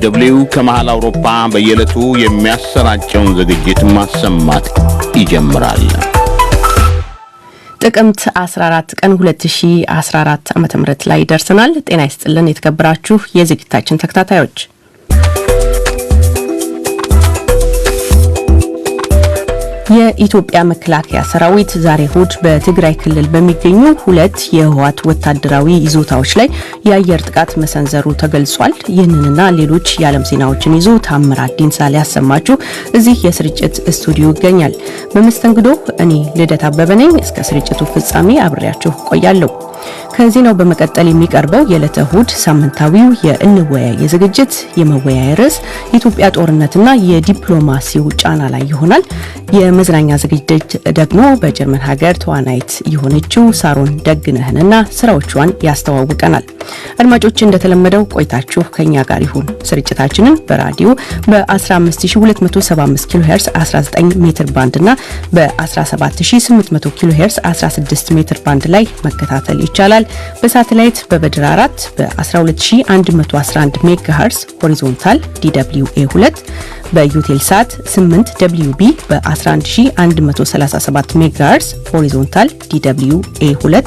DW ከመሃል አውሮፓ በየዕለቱ የሚያሰራጨውን ዝግጅት ማሰማት ይጀምራል። ጥቅምት 14 ቀን 2014 ዓ.ም ላይ ደርሰናል። ጤና ይስጥልን የተከበራችሁ የዝግጅታችን ተከታታዮች። የኢትዮጵያ መከላከያ ሰራዊት ዛሬ እሁድ በትግራይ ክልል በሚገኙ ሁለት የህወሓት ወታደራዊ ይዞታዎች ላይ የአየር ጥቃት መሰንዘሩ ተገልጿል። ይህንንና ሌሎች የዓለም ዜናዎችን ይዞ ታምራት ዲንሳ ሊያሰማችሁ እዚህ የስርጭት ስቱዲዮ ይገኛል። በመስተንግዶ እኔ ልደት አበበ ነኝ። እስከ ስርጭቱ ፍጻሜ አብሬያችሁ ቆያለሁ። ከዜናው በመቀጠል የሚቀርበው የዕለተ እሁድ ሳምንታዊው የእንወያይ ዝግጅት የመወያያ ርዕስ የኢትዮጵያ ጦርነትና የዲፕሎማሲው ጫና ላይ ይሆናል። የመዝናኛ ዝግጅት ደግሞ በጀርመን ሀገር ተዋናይት የሆነችው ሳሮን ደግነህንና ስራዎቿን ያስተዋውቀናል። አድማጮች እንደተለመደው ቆይታችሁ ከኛ ጋር ይሁን። ስርጭታችንን በራዲዮ በ15275 ኪሎ ሄርዝ 19 ሜትር ባንድ እና በ17800 ኪሎ ሄርዝ 16 ሜትር ባንድ ላይ መከታተል ይቻላል። በሳተላይት በበድር 4 በ12111 ሜጋሄርዝ ሆሪዞንታል DWA2 በዩቴልሳት 8 WB በ11137 ሜጋሄርዝ ሆሪዞንታል DWA2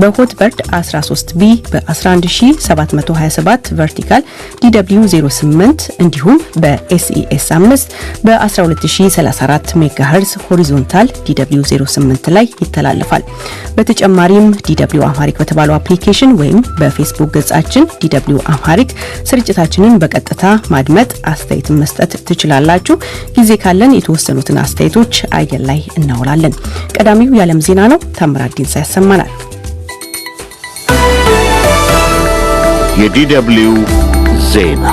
በሆትበርድ 13B በ11727 ቨርቲካል DW08 እንዲሁም በኤስኢኤስ 5 በ12034 ሜጋሄርዝ ሆሪዞንታል DW08 ላይ ይተላለፋል። በተጨማሪም DW አምሃሪክ በተባለው አፕሊኬሽን ወይም በፌስቡክ ገጻችን DW አምሃሪክ ስርጭታችንን በቀጥታ ማድመጥ አስተያየት መስጠት ትችላላችሁ። ጊዜ ካለን የተወሰኑትን አስተያየቶች አየር ላይ እናውላለን። ቀዳሚው የዓለም ዜና ነው። ታምራት ዲንሳ ያሰማናል። የDW ዜና።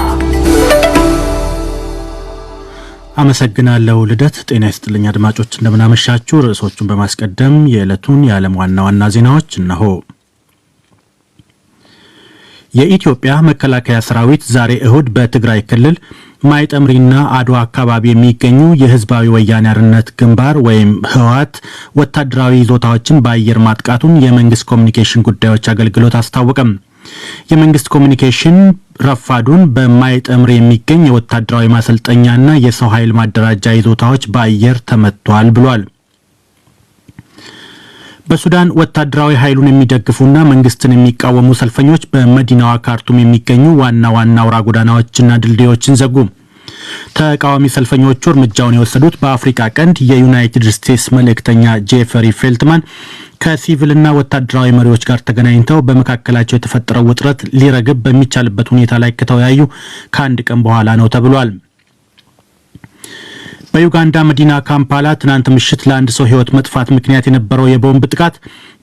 አመሰግናለሁ ልደት። ጤና ይስጥልኝ አድማጮች፣ እንደምን አመሻችሁ። ርዕሶቹን በማስቀደም የዕለቱን የዓለም ዋና ዜናዎች እነሆ። የኢትዮጵያ መከላከያ ሰራዊት ዛሬ እሁድ በትግራይ ክልል ማይጠምሪና አድዋ አካባቢ የሚገኙ የህዝባዊ ወያኔ ሓርነት ግንባር ወይም ህወሓት ወታደራዊ ይዞታዎችን በአየር ማጥቃቱን የመንግስት ኮሚኒኬሽን ጉዳዮች አገልግሎት አስታወቀም። የመንግስት ኮሚኒኬሽን ረፋዱን በማይጠምሪ የሚገኝ የወታደራዊ ማሰልጠኛና የሰው ኃይል ማደራጃ ይዞታዎች በአየር ተመቷል ብሏል። በሱዳን ወታደራዊ ኃይሉን የሚደግፉና መንግስትን የሚቃወሙ ሰልፈኞች በመዲናዋ ካርቱም የሚገኙ ዋና አውራ ጎዳናዎችና ድልድዮችን ዘጉ። ተቃዋሚ ሰልፈኞቹ እርምጃውን የወሰዱት በአፍሪካ ቀንድ የዩናይትድ ስቴትስ መልእክተኛ ጄፈሪ ፌልትማን ከሲቪልና ወታደራዊ መሪዎች ጋር ተገናኝተው በመካከላቸው የተፈጠረው ውጥረት ሊረግብ በሚቻልበት ሁኔታ ላይ ከተወያዩ ከአንድ ቀን በኋላ ነው ተብሏል። በዩጋንዳ መዲና ካምፓላ ትናንት ምሽት ለአንድ ሰው ህይወት መጥፋት ምክንያት የነበረው የቦምብ ጥቃት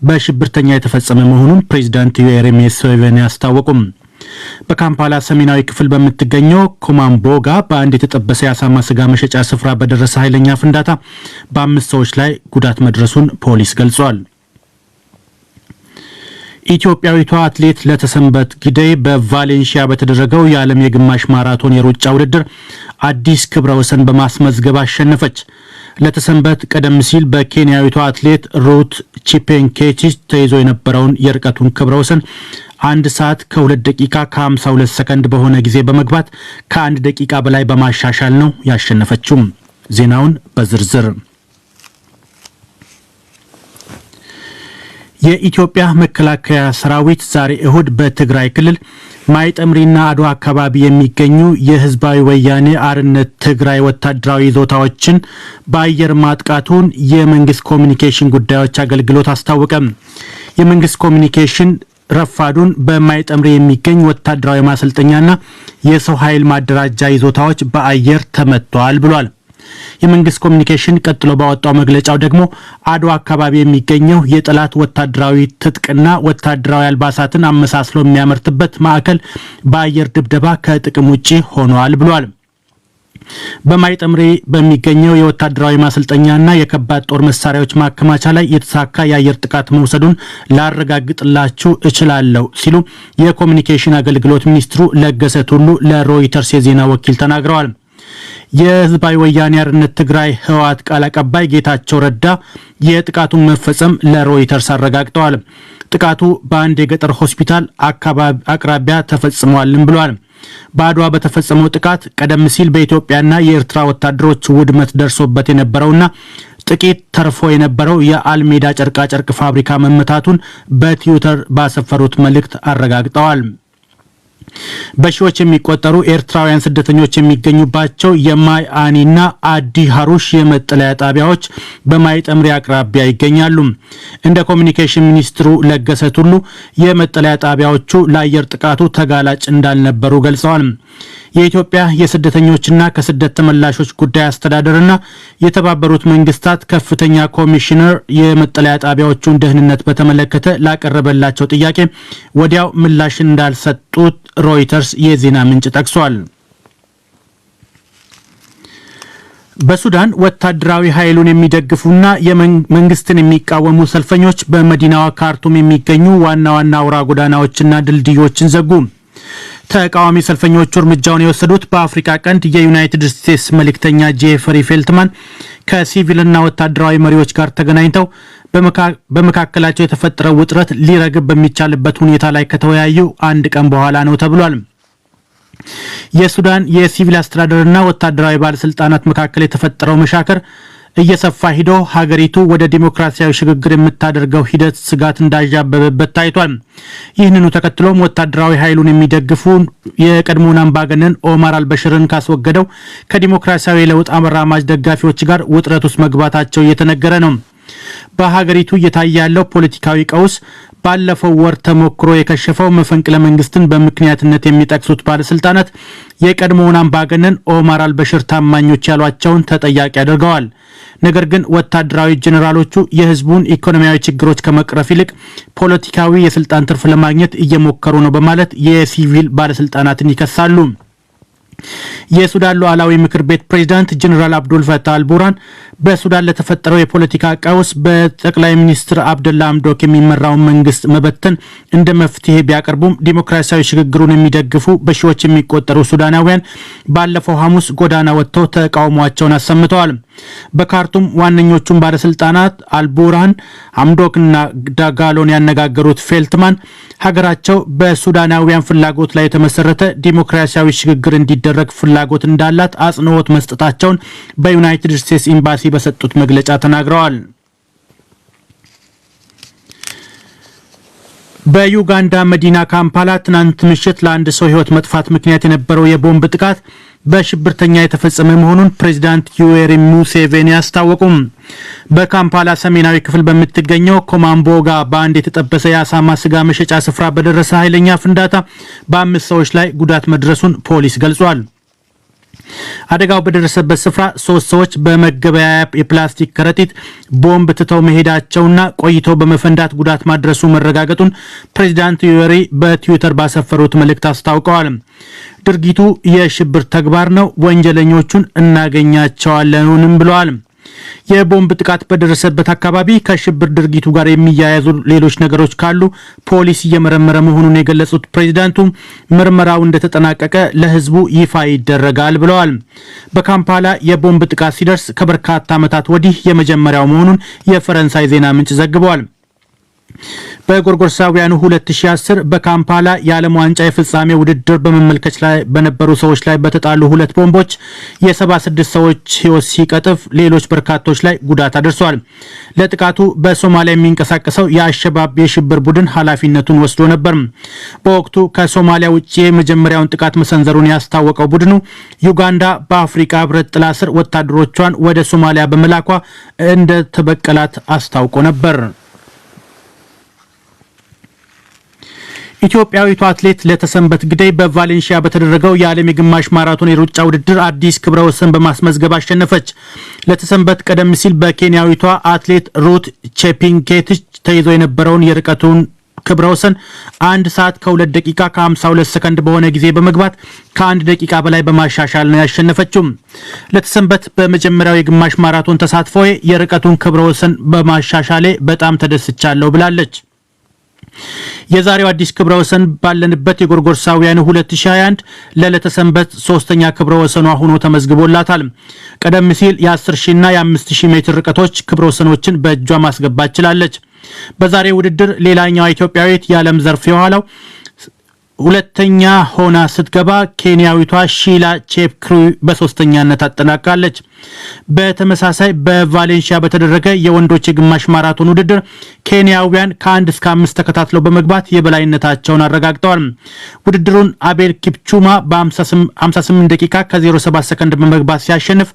በሽብርተኛ የተፈጸመ መሆኑን ፕሬዝዳንት ዩዌሪ ሙሴቬኒ አስታወቁም። በካምፓላ ሰሜናዊ ክፍል በምትገኘው ኮማምቦጋ በአንድ የተጠበሰ የአሳማ ስጋ መሸጫ ስፍራ በደረሰ ኃይለኛ ፍንዳታ በ5 ሰዎች ላይ ጉዳት መድረሱን ፖሊስ ገልጿል። ኢትዮጵያዊቷ አትሌት ለተሰንበት ጊደይ በቫሌንሺያ በተደረገው የዓለም የግማሽ ማራቶን የሩጫ ውድድር አዲስ ክብረ ወሰን በማስመዝገብ አሸነፈች። ለተሰንበት ቀደም ሲል በኬንያዊቷ አትሌት ሩት ቺፔንኬቺ ተይዞ የነበረውን የርቀቱን ክብረ ወሰን 1 ሰዓት ከ2 ደቂቃ ከ52 ሰከንድ በሆነ ጊዜ በመግባት ከ1 ደቂቃ በላይ በማሻሻል ነው ያሸነፈችው። ዜናውን በዝርዝር። የኢትዮጵያ መከላከያ ሰራዊት ዛሬ እሁድ በትግራይ ክልል ማይጠምሪና አድዋ አካባቢ የሚገኙ የህዝባዊ ወያኔ ሓርነት ትግራይ ወታደራዊ ይዞታዎችን በአየር ማጥቃቱን የመንግስት ኮሚኒኬሽን ጉዳዮች አገልግሎት አስታወቀ። የመንግስት ኮሚኒኬሽን ረፋዱን በማይጠምሪ የሚገኝ ወታደራዊ ማሰልጠኛና የሰው ኃይል ማደራጃ ይዞታዎች በአየር ተመቷል ብሏል። የመንግስት ኮሚኒኬሽን ቀጥሎ ባወጣው መግለጫው ደግሞ አድዋ አካባቢ የሚገኘው የጠላት ወታደራዊ ትጥቅና ወታደራዊ አልባሳትን አመሳስሎ የሚያመርትበት ማዕከል በአየር ድብደባ ከጥቅም ውጪ ሆኗል ብሏል። በማይጠምሪ በሚገኘው የወታደራዊ ማሰልጠኛና የከባድ ጦር መሳሪያዎች ማከማቻ ላይ የተሳካ የአየር ጥቃት መውሰዱን ላረጋግጥላችሁ እችላለሁ ሲሉ የኮሚኒኬሽን አገልግሎት ሚኒስትሩ ለገሰ ቱሉ ለሮይተርስ የዜና ወኪል ተናግረዋል። የህዝባዊ ወያኔ ሓርነት ትግራይ ህወሓት ቃል አቀባይ ጌታቸው ረዳ የጥቃቱን መፈጸም ለሮይተርስ አረጋግጠዋል። ጥቃቱ በአንድ የገጠር ሆስፒታል አቅራቢያ ተፈጽሟልም ብሏል። በአድዋ በተፈጸመው ጥቃት ቀደም ሲል በኢትዮጵያና የኤርትራ ወታደሮች ውድመት ደርሶበት የነበረውና ጥቂት ተርፎ የነበረው የአልሜዳ ጨርቃ ጨርቅ ፋብሪካ መመታቱን በትዊተር ባሰፈሩት መልእክት አረጋግጠዋል። በሺዎች የሚቆጠሩ ኤርትራውያን ስደተኞች የሚገኙባቸው የማይ አኒና አዲ ሀሩሽ የመጠለያ ጣቢያዎች በማይጠምሪ አቅራቢያ ይገኛሉ። እንደ ኮሚኒኬሽን ሚኒስትሩ ለገሰ ቱሉ የመጠለያ ጣቢያዎቹ ለአየር ጥቃቱ ተጋላጭ እንዳልነበሩ ገልጸዋል። የኢትዮጵያ የስደተኞችና ከስደት ተመላሾች ጉዳይ አስተዳደርና የተባበሩት መንግስታት ከፍተኛ ኮሚሽነር የመጠለያ ጣቢያዎቹን ደህንነት በተመለከተ ላቀረበላቸው ጥያቄ ወዲያው ምላሽ እንዳልሰጡት ሮይተርስ የዜና ምንጭ ጠቅሷል። በሱዳን ወታደራዊ ኃይሉን የሚደግፉና የመንግስትን የሚቃወሙ ሰልፈኞች በመዲናዋ ካርቱም የሚገኙ ዋና ዋና አውራ ጎዳናዎችና ድልድዮችን ዘጉ። ተቃዋሚ ሰልፈኞቹ እርምጃውን የወሰዱት በአፍሪካ ቀንድ የዩናይትድ ስቴትስ መልእክተኛ ጄፈሪ ፌልትማን ከሲቪልና ወታደራዊ መሪዎች ጋር ተገናኝተው በመካከላቸው የተፈጠረው ውጥረት ሊረግብ በሚቻልበት ሁኔታ ላይ ከተወያዩ አንድ ቀን በኋላ ነው ተብሏል። የሱዳን የሲቪል አስተዳደርና ወታደራዊ ባለስልጣናት መካከል የተፈጠረው መሻከር እየሰፋ ሂዶ ሀገሪቱ ወደ ዲሞክራሲያዊ ሽግግር የምታደርገው ሂደት ስጋት እንዳያበበበት ታይቷል። ይህንኑ ተከትሎም ወታደራዊ ኃይሉን የሚደግፉ የቀድሞውን አምባገነን ኦማር አልበሽርን ካስወገደው ከዲሞክራሲያዊ ለውጥ አራማጅ ደጋፊዎች ጋር ውጥረት ውስጥ መግባታቸው እየተነገረ ነው። በሀገሪቱ እየታየ ያለው ፖለቲካዊ ቀውስ ባለፈው ወር ተሞክሮ የከሸፈው መፈንቅለ መንግስትን በምክንያትነት የሚጠቅሱት ባለስልጣናት የቀድሞውን አምባገነን ኦማር አልበሽር ታማኞች ያሏቸውን ተጠያቂ አድርገዋል። ነገር ግን ወታደራዊ ጄኔራሎቹ የህዝቡን ኢኮኖሚያዊ ችግሮች ከመቅረፍ ይልቅ ፖለቲካዊ የስልጣን ትርፍ ለማግኘት እየሞከሩ ነው በማለት የሲቪል ባለስልጣናትን ይከሳሉ። የሱዳን ሉዓላዊ ምክር ቤት ፕሬዝዳንት ጀነራል አብዱል ፈታህ አልቡርሃን በሱዳን ለተፈጠረው የፖለቲካ ቀውስ በጠቅላይ ሚኒስትር አብደላ አምዶክ የሚመራውን መንግስት መበተን እንደ መፍትሄ ቢያቀርቡም ዲሞክራሲያዊ ሽግግሩን የሚደግፉ በሺዎች የሚቆጠሩ ሱዳናውያን ባለፈው ሐሙስ ጎዳና ወጥተው ተቃውሟቸውን አሰምተዋል። በካርቱም ዋነኞቹን ባለስልጣናት አልቡርሃን፣ አምዶክና ዳጋሎን ያነጋገሩት ፌልትማን ሀገራቸው በሱዳናውያን ፍላጎት ላይ የተመሰረተ ዲሞክራሲያዊ ሽግግር እንዲደረግ ፍላጎት እንዳላት አጽንኦት መስጠታቸውን በዩናይትድ ስቴትስ ኤምባሲ በሰጡት መግለጫ ተናግረዋል። በዩጋንዳ መዲና ካምፓላ ትናንት ምሽት ለአንድ ሰው ህይወት መጥፋት ምክንያት የነበረው የቦምብ ጥቃት በሽብርተኛ የተፈጸመ መሆኑን ፕሬዝዳንት ዩዌሪ ሙሴቬኒ አስታወቁም። በካምፓላ ሰሜናዊ ክፍል በምትገኘው ኮማምቦጋ በአንድ የተጠበሰ የአሳማ ስጋ መሸጫ ስፍራ በደረሰ ኃይለኛ ፍንዳታ በ5 ሰዎች ላይ ጉዳት መድረሱን ፖሊስ ገልጿል። አደጋው በደረሰበት ስፍራ 3 ሰዎች በመገበያያ የፕላስቲክ ከረጢት ቦምብ ትተው መሄዳቸውና ቆይተው በመፈንዳት ጉዳት ማድረሱ መረጋገጡን ፕሬዝዳንት ዩዌሪ በትዊተር ባሰፈሩት መልእክት አስታውቀዋል። ድርጊቱ የሽብር ተግባር ነው፣ ወንጀለኞቹን እናገኛቸዋለንም ብለዋል። የቦምብ ጥቃት በደረሰበት አካባቢ ከሽብር ድርጊቱ ጋር የሚያያዙ ሌሎች ነገሮች ካሉ ፖሊስ እየመረመረ መሆኑን የገለጹት ፕሬዝዳንቱ ምርመራው እንደተጠናቀቀ ለህዝቡ ይፋ ይደረጋል ብለዋል። በካምፓላ የቦምብ ጥቃት ሲደርስ ከበርካታ ዓመታት ወዲህ የመጀመሪያው መሆኑን የፈረንሳይ ዜና ምንጭ ዘግቧል። በጎርጎርሳውያኑ 2010 በካምፓላ የዓለም ዋንጫ የፍጻሜ ውድድር በመመልከት ላይ በነበሩ ሰዎች ላይ በተጣሉ 2 ቦምቦች የ76 ሰዎች ህይወት ሲቀጥፍ ሌሎች በርካቶች ላይ ጉዳት አድርሷል። ለጥቃቱ በሶማሊያ የሚንቀሳቀሰው የአሸባብ የሽብር ቡድን ኃላፊነቱን ወስዶ ነበር። በወቅቱ ከሶማሊያ ውጪ የመጀመሪያውን ጥቃት መሰንዘሩን ያስታወቀው ቡድኑ ዩጋንዳ በአፍሪካ ህብረት ጥላ ስር ወታደሮቿን ወደ ሶማሊያ በመላኳ እንደተበቀላት አስታውቆ ነበር። ኢትዮጵያዊቱ አትሌት ለተሰንበት ግደይ በቫሌንሺያ በተደረገው የዓለም የግማሽ ማራቶን የሩጫ ውድድር አዲስ ክብረ ወሰን በማስመዝገብ አሸነፈች። ለተሰንበት ቀደም ሲል በኬንያዊቷ አትሌት ሩት ቼፒንጌቲች ተይዞ የነበረውን የርቀቱን ክብረ ወሰን 1 ሰዓት ከ2 ደቂቃ ከ52 ሰከንድ በሆነ ጊዜ በመግባት ከ1 ደቂቃ በላይ በማሻሻል ነው ያሸነፈችው። ለተሰንበት በመጀመሪያው የግማሽ ማራቶን ተሳትፎዬ የርቀቱን ክብረ ወሰን በማሻሻሌ በጣም ተደስቻለሁ ብላለች። የዛሬው አዲስ ክብረ ወሰን ባለንበት የጎርጎርሳውያኑ 2021 ለለተሰንበት 3ኛ ክብረ ወሰኗ ሆኖ ተመዝግቦላታል። ቀደም ሲል የ10,000 እና የ5,000 ሜትር ርቀቶች ክብረ ወሰኖችን በእጇ ማስገባት ችላለች። በዛሬው ውድድር ሌላኛዋ ኢትዮጵያዊት የዓለም ዘርፍ የኋላው ሁለተኛ ሆና ስትገባ ኬንያዊቷ ሺላ ቼፕክሩይ በሶስተኛነት አጠናቃለች። በተመሳሳይ በቫሌንሺያ በተደረገ የወንዶች የግማሽ ማራቶን ውድድር ኬንያውያን ከ1 እስከ 5 ተከታትለው በመግባት የበላይነታቸውን አረጋግጠዋል። ውድድሩን አቤል ኪፕቹማ በ58 ደቂቃ ከ07 ሰከንድ በመግባት ሲያሸንፍ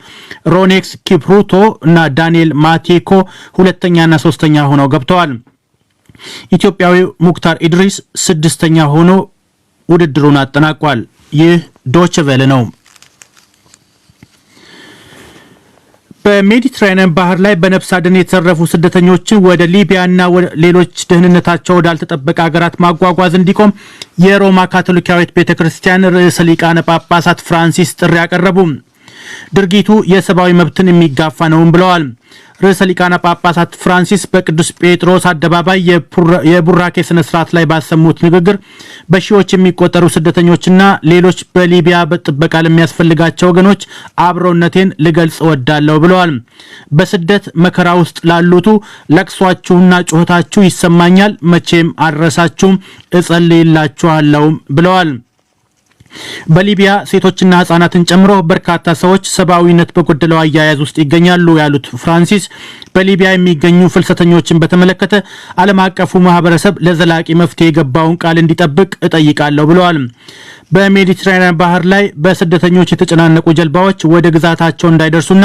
ሮኔክስ ኪፕሩቶ እና ዳንኤል ማቴኮ ሁለተኛና ሶስተኛ ሆነው ገብተዋል። ኢትዮጵያዊው ሙክታር ኢድሪስ ስድስተኛ ሆኖ ውድድሩን አጠናቋል። ይህ ዶይቼ ቬለ ነው። በሜዲትራኒያን ባህር ላይ በነፍስ አድን የተረፉ ስደተኞችን ወደ ሊቢያና ሌሎች ደህንነታቸው ወዳልተጠበቀ ሀገራት ማጓጓዝ እንዲቆም የሮማ ካቶሊካዊት ቤተክርስቲያን ርዕሰ ሊቃነ ጳጳሳት ፍራንሲስ ጥሪ ያቀረቡ። ድርጊቱ የሰብአዊ መብትን የሚጋፋ ነው ብለዋል። ርዕሰ ሊቃነ ጳጳሳት ፍራንሲስ በቅዱስ ጴጥሮስ አደባባይ የቡራኬ ስነ ስርዓት ላይ ባሰሙት ንግግር በሺዎች የሚቆጠሩ ስደተኞችና ሌሎች በሊቢያ በጥበቃ ለሚያስፈልጋቸው ወገኖች አብሮነቴን ልገልጽ እወዳለሁ ብለዋል። በስደት መከራ ውስጥ ላሉቱ ለቅሷችሁና ጩኸታችሁ ይሰማኛል፣ መቼም አልረሳችሁም፣ እጸልይላችኋለሁ ብለዋል። በሊቢያ ሴቶችና ህጻናትን ጨምሮ በርካታ ሰዎች ሰብአዊነት በጎደለው አያያዝ ውስጥ ይገኛሉ ያሉት ፍራንሲስ በሊቢያ የሚገኙ ፍልሰተኞችን በተመለከተ ዓለም አቀፉ ማህበረሰብ ለዘላቂ መፍትሄ የገባውን ቃል እንዲጠብቅ እጠይቃለሁ ብለዋል። በሜዲትራኒያን ባህር ላይ በስደተኞች የተጨናነቁ ጀልባዎች ወደ ግዛታቸው እንዳይደርሱና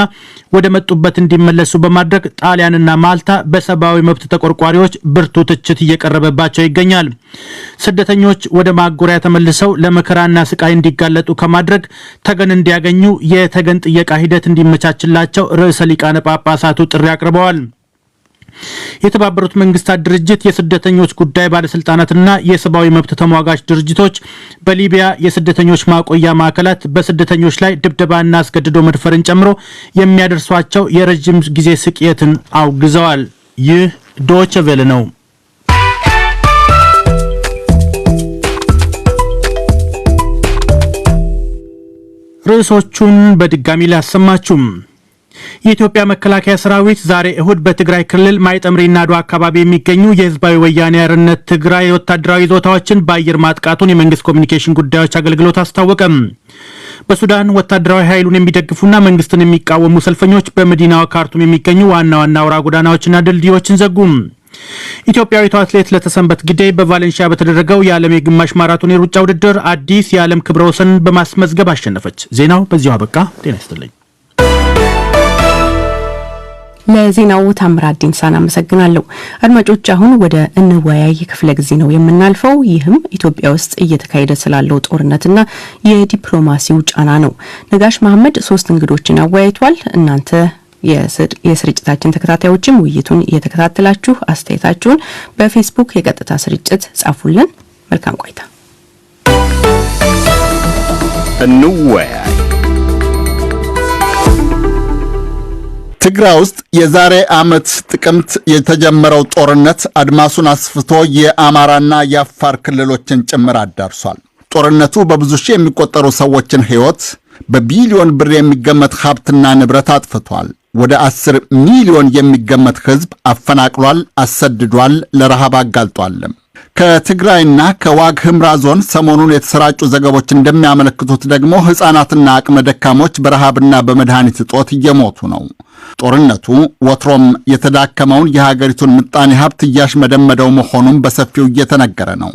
ወደ መጡበት እንዲመለሱ በማድረግ ጣሊያንና ማልታ በሰብአዊ መብት ተቆርቋሪዎች ብርቱ ትችት እየቀረበባቸው ይገኛል። ስደተኞች ወደ ማጎሪያ ተመልሰው ለመከራና ስቃይ እንዲጋለጡ ከማድረግ ተገን እንዲያገኙ የተገን ጥየቃ ሂደት እንዲመቻችላቸው ርዕሰ ሊቃነ ጳጳሳቱ ጥሪ አቅርበዋል። የተባበሩት መንግስታት ድርጅት የስደተኞች ጉዳይ ባለስልጣናትና የሰብአዊ መብት ተሟጋች ድርጅቶች በሊቢያ የስደተኞች ማቆያ ማዕከላት በስደተኞች ላይ ድብደባና አስገድዶ መድፈርን ጨምሮ የሚያደርሷቸው የረጅም ጊዜ ስቅየትን አውግዘዋል። ይህ ዶይቼ ቬለ ነው። ርዕሶቹን በድጋሚ ላሰማችሁም። የኢትዮጵያ መከላከያ ሰራዊት ዛሬ እሁድ በትግራይ ክልል ማይጠምሪና አድዋ አካባቢ የሚገኙ የህዝባዊ ወያኔ ሓርነት ትግራይ ወታደራዊ ይዞታዎችን በአየር ማጥቃቱን የመንግስት ኮሚኒኬሽን ጉዳዮች አገልግሎት አስታወቀም። በሱዳን ወታደራዊ ኃይሉን የሚደግፉና መንግስትን የሚቃወሙ ሰልፈኞች በመዲናዋ ካርቱም የሚገኙ ዋና ዋና አውራ ጎዳናዎችና ድልድዮችን ዘጉም። ኢትዮጵያዊቷ አትሌት ለተሰንበት ግዳይ በቫሌንሺያ በተደረገው የዓለም የግማሽ ማራቶን የሩጫ ውድድር አዲስ የዓለም ክብረ ወሰን በማስመዝገብ አሸነፈች። ዜናው በዚሁ አበቃ። ጤና ይስጥልኝ። ለዜናው ታምራት ዲንሳን አመሰግናለሁ። አድማጮች አሁን ወደ እንወያይ ክፍለ ጊዜ ነው የምናልፈው። ይህም ኢትዮጵያ ውስጥ እየተካሄደ ስላለው ጦርነትና የዲፕሎማሲው ጫና ነው። ነጋሽ መሐመድ 3 እንግዶችን አወያይቷል። እናንተ የስርጭታችን ተከታታዮችም ውይይቱን እየተከታተላችሁ አስተያየታችሁን በፌስቡክ የቀጥታ ስርጭት ጻፉልን። መልካም ቆይታ። እንወያይ። ትግራይ ውስጥ የዛሬ ዓመት ጥቅምት የተጀመረው ጦርነት አድማሱን አስፍቶ የአማራና የአፋር ክልሎችን ጭምር አዳርሷል። ጦርነቱ በብዙ ሺህ የሚቆጠሩ ሰዎችን ሕይወት፣ በቢሊዮን ብር የሚገመት ሀብትና ንብረት አጥፍቷል። ወደ 10 ሚሊዮን የሚገመት ሕዝብ አፈናቅሏል፣ አሰድዷል፣ ለረሃብ አጋልጧል። ከትግራይና ከዋግ ህምራ ዞን ሰሞኑን የተሰራጩ ዘገቦች እንደሚያመለክቱት ደግሞ ሕፃናትና አቅመ ደካሞች በረሃብና በመድኃኒት እጦት እየሞቱ ነው። ጦርነቱ ወትሮም የተዳከመውን የሀገሪቱን ምጣኔ ሀብት እያሽመደመደው መሆኑን በሰፊው እየተነገረ ነው።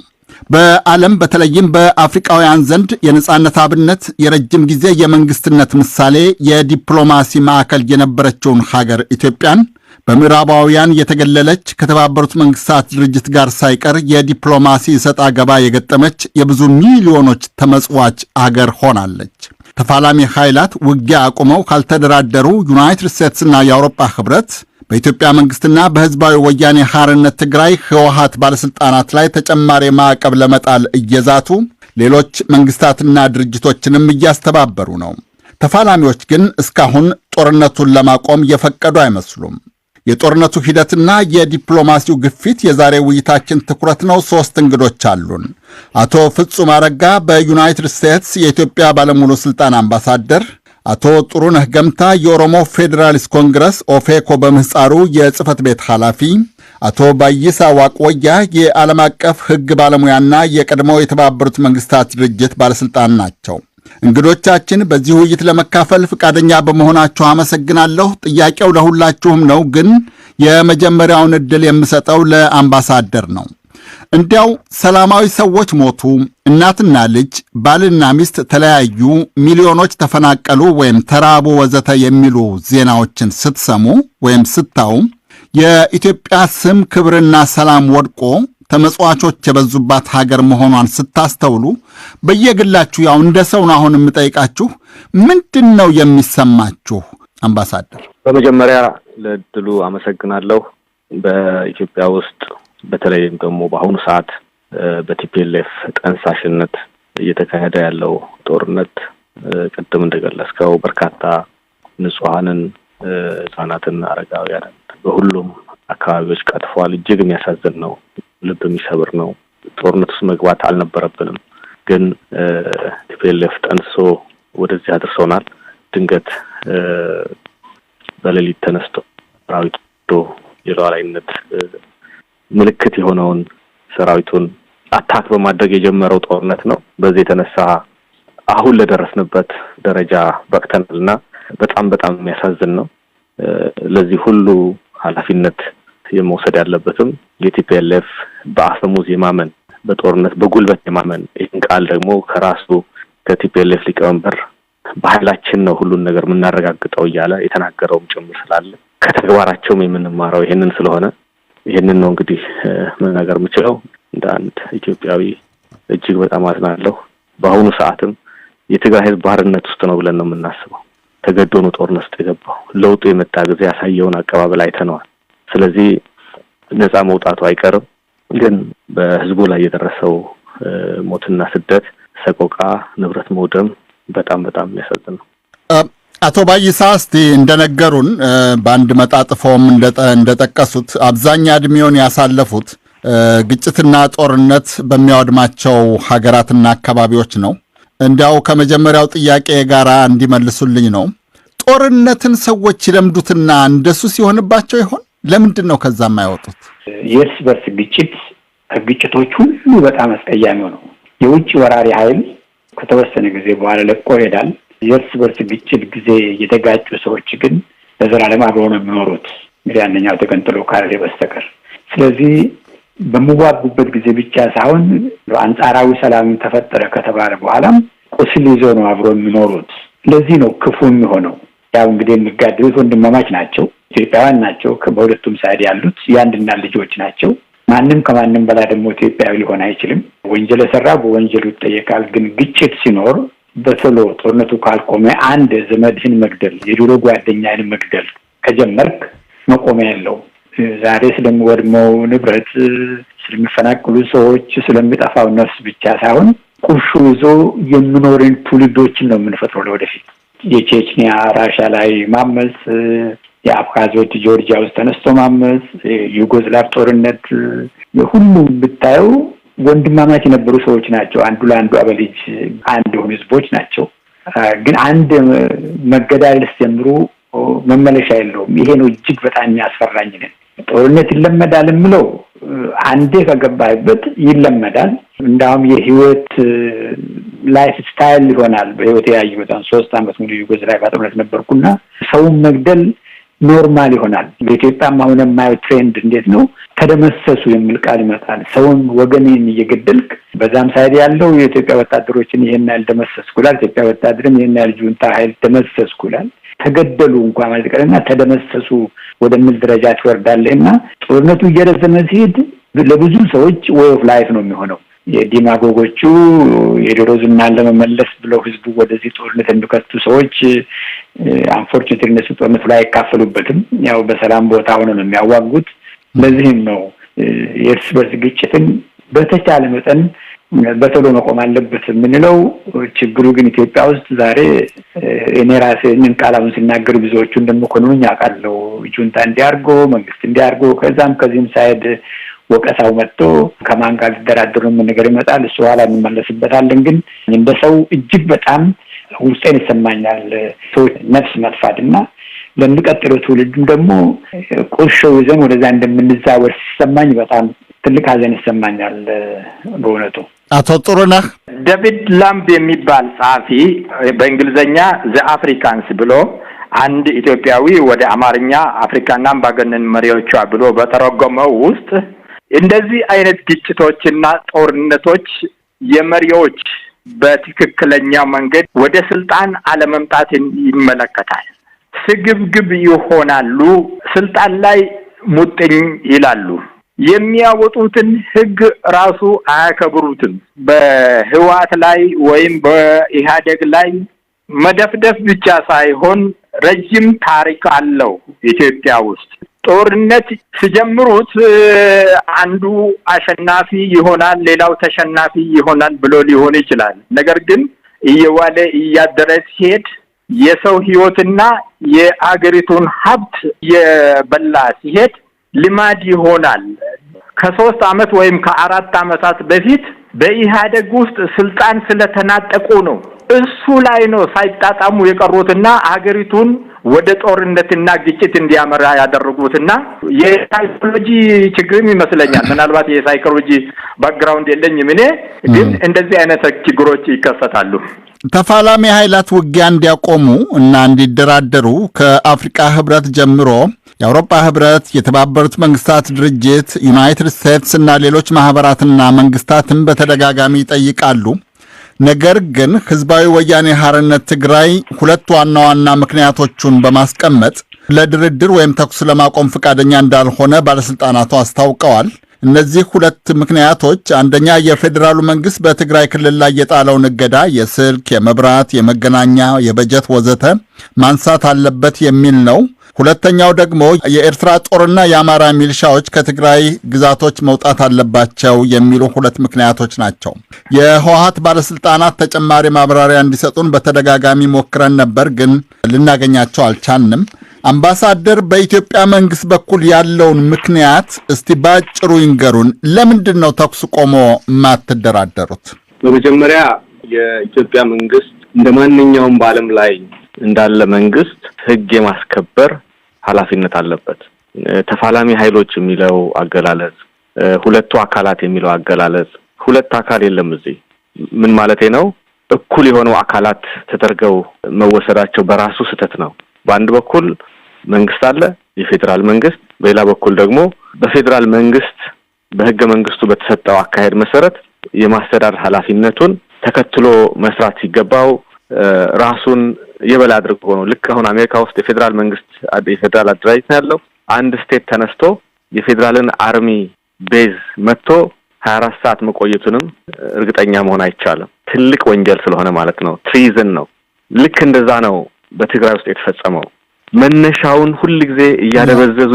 በዓለም በተለይም በአፍሪካውያን ዘንድ የነጻነት አብነት፣ የረጅም ጊዜ የመንግስትነት ምሳሌ፣ የዲፕሎማሲ ማዕከል የነበረችውን ሀገር ኢትዮጵያን በምዕራባውያን የተገለለች ከተባበሩት መንግስታት ድርጅት ጋር ሳይቀር የዲፕሎማሲ ሰጣ ገባ የገጠመች የብዙ ሚሊዮኖች ተመጽዋች አገር ሆናለች። ተፋላሚ ኃይላት ውጊያ አቁመው ካልተደራደሩ ዩናይትድ ስቴትስና የአውሮፓ ህብረት በኢትዮጵያ መንግስትና በህዝባዊ ወያኔ ሓርነት ትግራይ ህወሓት ባለስልጣናት ላይ ተጨማሪ ማዕቀብ ለመጣል እየዛቱ ሌሎች መንግስታትና ድርጅቶችንም እያስተባበሩ ነው። ተፋላሚዎች ግን እስካሁን ጦርነቱን ለማቆም የፈቀዱ አይመስሉም። የጦርነቱ ሂደትና የዲፕሎማሲው ግፊት የዛሬ ውይይታችን ትኩረት ነው። 3 እንግዶች አሉን። አቶ ፍጹም አረጋ በዩናይትድ ስቴትስ የኢትዮጵያ ባለሙሉ ስልጣን አምባሳደር፣ አቶ ጥሩነህ ገምታ የኦሮሞ ፌዴራሊስት ኮንግረስ ኦፌኮ በምህፃሩ የጽህፈት ቤት ኃላፊ፣ አቶ ባይሳ ዋቆያ የዓለም አቀፍ ሕግ ባለሙያና የቀድሞው የተባበሩት መንግስታት ድርጅት ባለስልጣን ናቸው። እንግዶቻችን በዚህ ውይይት ለመካፈል ፈቃደኛ በመሆናችሁ አመሰግናለሁ። ጥያቄው ለሁላችሁም ነው፣ ግን የመጀመሪያውን ዕድል የምሰጠው ለአምባሳደር ነው። እንዲያው ሰላማዊ ሰዎች ሞቱ፣ እናትና ልጅ፣ ባልና ሚስት ተለያዩ፣ ሚሊዮኖች ተፈናቀሉ ወይም ተራቡ ወዘተ የሚሉ ዜናዎችን ስትሰሙ ወይም ስታዩ የኢትዮጵያ ስም ክብርና ሰላም ወድቆ ተመጽዋቾች የበዙባት ሀገር መሆኗን ስታስተውሉ በየግላችሁ ያው እንደ ሰው ነው አሁን የምጠይቃችሁ፣ ምንድን ነው የሚሰማችሁ? አምባሳደር፣ በመጀመሪያ ለድሉ አመሰግናለሁ። በኢትዮጵያ ውስጥ በተለይም ደግሞ በአሁኑ ሰዓት በቲፒኤልኤፍ ጠንሳሽነት እየተካሄደ ያለው ጦርነት ቅድም እንደገለጽከው በርካታ ንጹሐንን፣ ህጻናትን፣ አረጋውያንን በሁሉም አካባቢዎች ቀጥፏል። እጅግ የሚያሳዝን ነው። ልብ የሚሰብር ነው። ጦርነት ውስጥ መግባት አልነበረብንም፣ ግን ቲፒኤልኤፍ ጠንሶ ወደዚህ አድርሶናል። ድንገት በሌሊት ተነስቶ ሰራዊቱ የሉዓላዊነት ምልክት የሆነውን ሰራዊቱን አታክ በማድረግ የጀመረው ጦርነት ነው። በዚህ የተነሳ አሁን ለደረስንበት ደረጃ በቅተናልና በጣም የሚያሳዝን ነው። ለዚህ ሁሉ ኃላፊነት የመውሰድ ያለበትም የቲፒኤልኤፍ በአፈሙዝ የማመን በጦርነት በጉልበት የማመን ይህን ቃል ደግሞ ከራሱ ከቲፒኤልኤፍ ሊቀመንበር በኃይላችን ነው ሁሉን ነገር የምናረጋግጠው እያለ የተናገረውም ጭምር ስላለ ከተግባራቸውም የምንማረው ይሄንን ስለሆነ ይሄንን ነው እንግዲህ መናገር የምችለው። እንደ አንድ ኢትዮጵያዊ እጅግ በጣም አዝናለሁ። በአሁኑ ሰዓትም የትግራይ ህዝብ ባርነት ውስጥ ነው ብለን ነው የምናስበው። ተገዶ ነው ጦርነት ውስጥ የገባው። ለውጡ የመጣ ጊዜ ያሳየውን አቀባበል አይተነዋል። ስለዚህ ነፃ መውጣቱ አይቀርም። ግን በህዝቡ ላይ የደረሰው ሞትና ስደት፣ ሰቆቃ፣ ንብረት መውደም በጣም የሚያሳዝን ነው። አቶ ባይሳ እስቲ እንደነገሩን በአንድ መጣጥፎም እንደጠቀሱት አብዛኛ እድሜውን ያሳለፉት ግጭትና ጦርነት በሚያወድማቸው ሀገራትና አካባቢዎች ነው። እንዲያው ከመጀመሪያው ጥያቄ ጋር እንዲመልሱልኝ ነው። ጦርነትን ሰዎች ይለምዱትና እንደሱ ሲሆንባቸው ይሆን? ለምንድን ነው ከዛ የማይወጡት? የእርስ በርስ ግጭቶች ሁሉ በጣም አስቀያሚው ነው። የውጭ ወራሪ ኃይል ከተወሰነ ጊዜ በኋላ ለቆ ይሄዳል። የእርስ በርስ ግጭት ጊዜ የተጋጩ ሰዎች ግን ለዘላለም አብረው ነው የሚኖሩት፣ እንግዲህ አንደኛው ተገንጥሎ ካለ በስተቀር። ስለዚህ በመዋጉበት ጊዜ ብቻ ሳይሆን አንጻራዊ ሰላም ተፈጠረ ከተባለ በኋላም ቁስል ይዞ ነው አብረው የሚኖሩት። ለዚህ ነው ክፉ የሚሆነው። ያው እንግዲህ የሚጋደሉት ወንድማማች ናቸው፣ ኢትዮጵያውያን ናቸው። በሁለቱም ሳይድ ያሉት የአንድና ልጆች ናቸው። ማንም ከማንም በላይ ደግሞ ኢትዮጵያዊ ሊሆን አይችልም። ወንጀል የሰራ በወንጀሉ ይጠየቃል። ግን ግጭት ሲኖር በቶሎ ጦርነቱ ካልቆመ አንድ ዘመድህን መግደል፣ የድሮ ጓደኛህን መግደል ከጀመርክ መቆሚያ የለውም። ዛሬ ስለሚወድመው ንብረት፣ ስለሚፈናቅሉ ሰዎች፣ ስለሚጠፋው ነፍስ ብቻ ሳይሆን ቁርሾ ይዞ የሚኖርን ትውልዶችን ነው የምንፈጥረው ለወደፊት። የቼችኒያ ራሻ ላይ ማመጽ፣ የአብካዞች ጆርጂያ ውስጥ ተነስቶ ማመጽ፣ ዩጎዝላቭ ጦርነት፣ ሁሉም ብታየው ወንድማማች የነበሩ ሰዎች ናቸው። አንዱ ለአንዱ አበልጅ አንድ የሆኑ ህዝቦች ናቸው። ግን አንድ መገዳደል ሲጀምሩ መመለሻ የለውም። ይሄ ነው እጅግ በጣም የሚያስፈራኝ። ጦርነት ይለመዳል የምለው አንዴ ከገባህበት ይለመዳል። እንዳውም የህይወት ላይፍ ስታይል ይሆናል። በህይወት ያየሁት 3 አመት ሙሉ ዩጎዝላቭ ጦርነት ነበርኩና ሰውን መግደል ኖርማል ይሆናል። በኢትዮጵያም አሁን የማየው ትሬንድ እንዴት ነው? ተደመሰሱ የሚል ቃል ይመጣል። ሰውን ወገኔን እየገደልክ በዛም ሳይድ ያለው የኢትዮጵያ ወታደሮችን ይሄን ያህል ደመሰስኩ ይላል፣ ኢትዮጵያ ወታደርም ይሄን ያህል ጁንታ ኃይል ደመሰስኩ ይላል። ተገደሉ እንኳን ማለት ቀርና ተደመሰሱ ወደሚል ደረጃ ትወርዳለህና ጦርነቱ እየረዘመ ሲሄድ ለብዙ ሰዎች ዌይ ኦፍ ላይፍ ነው የሚሆነው። የዲማጎጎቹ የዶሮ ዝናን ለመመለስ ብለው ህዝቡ ወደዚህ ጦርነት የሚከቱ ሰዎች አንፎርቹኔትሊ እነሱ ጦርነቱ ላይ አይካፈሉበትም። ያው በሰላም ቦታ ሆነው ነው የሚያዋጉት። ለዚህም ነው የእርስ በርስ ግጭትን በተቻለ መጠን በቶሎ መቆም አለበት የምንለው። ችግሩ ግን ኢትዮጵያ ውስጥ ዛሬ እኔ ራሴ ቃላውን ሲናገሩ ብዙዎቹ እንደምኮኑኝ አውቃለሁ። ጁንታ እንዲያርጎ መንግስት እንዲያርጎ ከዚህም ሳይድ ወቀሳው መጥቶ ከማን ጋር ሊደራደሩ ምን ነገር ይመጣል። እሱ ኋላ እንመለስበታለን። ግን እንደ ሰው እጅግ በጣም ውስጤን ይሰማኛል ሰዎች ነፍስ መጥፋትና ለሚቀጥለው ትውልድም ደግሞ ቁርሾ ይዘን ወደዛ እንደምንዛወር ሲሰማኝ በጣም ትልቅ ሀዘን ይሰማኛል በእውነቱ። አቶ ጥሩነህ ዴቪድ ላምብ የሚባል ጸሐፊ በእንግሊዘኛ ዘ አፍሪካንስ ብሎ አንድ ኢትዮጵያዊ ወደ አማርኛ አፍሪካና አምባገነን መሪዎቿ ብሎ በተረጎመው ውስጥ እንደዚህ አይነት ግጭቶችና ጦርነቶች የመሪዎች በትክክለኛ መንገድ ወደ ስልጣን አለመምጣት ይመለከታል። ስግብግብ ይሆናሉ፣ ስልጣን ላይ ሙጥኝ ይላሉ። የሚያወጡትን ህግ ራሱ አያከብሩትም። በህዋት ላይ ወይም በኢህአዴግ ላይ መደፍደፍ ብቻ ሳይሆን ረጅም ታሪክ አለው ኢትዮጵያ ውስጥ። ጦርነት ሲጀምሩት አንዱ አሸናፊ ይሆናል፣ ሌላው ተሸናፊ ይሆናል ብሎ ሊሆን ይችላል። ነገር ግን እየዋለ እያደረ ሲሄድ የሰው ህይወትና የአገሪቱን ሀብት የበላ ሲሄድ ልማድ ይሆናል። ከ3 አመት ወይም ከ4 አመታት በፊት በኢህአዴግ ውስጥ ስልጣን ስለተናጠቁ ነው እሱ ላይ ነው ሳይጣጣሙ የቀሩትና አገሪቱን ወደ ጦርነትና ግጭት እንዲያመራ ያደረጉትና የሳይኮሎጂ ችግርም ይመስለኛል። ምናልባት የሳይኮሎጂ ባክግራውንድ የለኝም እኔ፣ ግን እንደዚህ አይነት ችግሮች ይከሰታሉ። ተፋላሚ ኃይላት ውጊያ እንዲያቆሙ እና እንዲደራደሩ ከአፍሪካ ህብረት ጀምሮ የአውሮፓ ህብረት፣ የተባበሩት መንግስታት ድርጅት፣ ዩናይትድ ስቴትስ እና ሌሎች ማህበራትና መንግስታትም በተደጋጋሚ ይጠይቃሉ። ነገር ግን ህዝባዊ ወያኔ ሓርነት ትግራይ ሁለት ዋና ዋና ምክንያቶቹን በማስቀመጥ ለድርድር ወይም ተኩስ ለማቆም ፈቃደኛ እንዳልሆነ ባለስልጣናቱ አስታውቀዋል። እነዚህ ሁለት ምክንያቶች አንደኛ የፌዴራሉ መንግስት በትግራይ ክልል ላይ የጣለውን እገዳ የስልክ፣ የመብራት፣ የመገናኛ፣ የበጀት ወዘተ ማንሳት አለበት የሚል ነው። ሁለተኛው ደግሞ የኤርትራ ጦርና የአማራ ሚሊሻዎች ከትግራይ ግዛቶች መውጣት አለባቸው የሚሉ ሁለት ምክንያቶች ናቸው። የህወሓት ባለስልጣናት ተጨማሪ ማብራሪያ እንዲሰጡን በተደጋጋሚ ሞክረን ነበር፣ ግን ልናገኛቸው አልቻልንም። አምባሳደር፣ በኢትዮጵያ መንግስት በኩል ያለውን ምክንያት እስቲ ባጭሩ ይንገሩን። ለምንድን ነው ተኩስ ቆሞ የማትደራደሩት? በመጀመሪያ የኢትዮጵያ መንግስት እንደ ማንኛውም በዓለም ላይ እንዳለ መንግስት ህግ የማስከበር ኃላፊነት አለበት። ተፋላሚ ኃይሎች የሚለው አገላለጽ፣ ሁለቱ አካላት የሚለው አገላለጽ፣ ሁለት አካል የለም እዚህ። ምን ማለቴ ነው? እኩል የሆኑ አካላት ተደርገው መወሰዳቸው በራሱ ስህተት ነው። በአንድ በኩል መንግስት አለ፣ የፌዴራል መንግስት፣ በሌላ በኩል ደግሞ በፌዴራል መንግስት በህገ መንግስቱ በተሰጠው አካሄድ መሰረት የማስተዳደር ኃላፊነቱን ተከትሎ መስራት ሲገባው ራሱን የበላይ አድርጎ ነው። ልክ አሁን አሜሪካ ውስጥ የፌዴራል መንግስት የፌዴራል አደራጅት ነው ያለው። አንድ ስቴት ተነስቶ የፌዴራልን አርሚ ቤዝ መጥቶ 24 ሰዓት መቆየቱንም እርግጠኛ መሆን አይቻልም። ትልቅ ወንጀል ስለሆነ ማለት ነው። ትሪዝን ነው። ልክ እንደዛ ነው በትግራይ ውስጥ የተፈጸመው። መነሻውን ሁልጊዜ እያደበዘዙ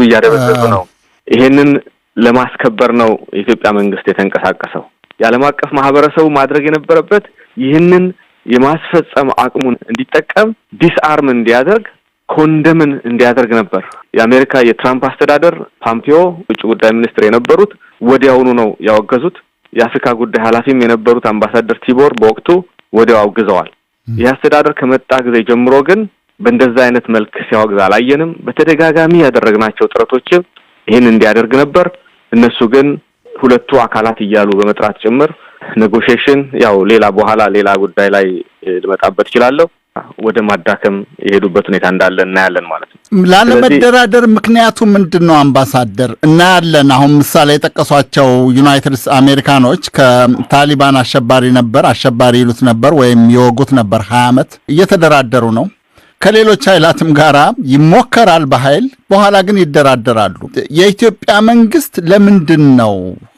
ነው። ይሄንን ለማስከበር ነው የኢትዮጵያ መንግስት የተንቀሳቀሰው። የዓለም አቀፍ ማህበረሰቡ ማድረግ የነበረበት ይህንን የማስፈጸም አቅሙን እንዲጠቀም፣ ዲስአርም እንዲያደርግ፣ ኮንደምን እንዲያደርግ ነበር። የአሜሪካ የትራምፕ አስተዳደር ፖምፒዮ ውጭ ጉዳይ ሚኒስትር የነበሩት ወዲያውኑ ነው ያወገዙት። የአፍሪካ ጉዳይ ኃላፊም የነበሩት አምባሳደር ቲቦር በወቅቱ ወዲያው አውግዘዋል። ይህ አስተዳደር ከመጣ ጊዜ ጀምሮ ግን በእንደዛ አይነት መልክ ሲያወግዝ አላየንም። በተደጋጋሚ ያደረግናቸው ጥረቶች ይህን እንዲያደርግ ነበር። እነሱ ግን ሁለቱ አካላት እያሉ በመጥራት ጭምር ኔጎሽዬሽን ያው ሌላ በኋላ ሌላ ጉዳይ ላይ ልመጣበት እችላለሁ ወደ ማዳከም የሄዱበት ሁኔታ እንዳለ እናያለን ማለት ነው። ላለመደራደር ምክንያቱ ምንድነው አምባሳደር? እናያለን አሁን ምሳሌ የጠቀሷቸው ዩናይትድ አሜሪካኖች ከታሊባን አሸባሪ ይሉት ነበር ወይም የወጉት ነበር 20 ዓመት እየተደራደሩ ነው። ከሌሎች ኃይላትም ጋራ ይሞከራል በኃይል በኋላ ግን ይደራደራሉ። የኢትዮጵያ መንግስት ለምንድን ነው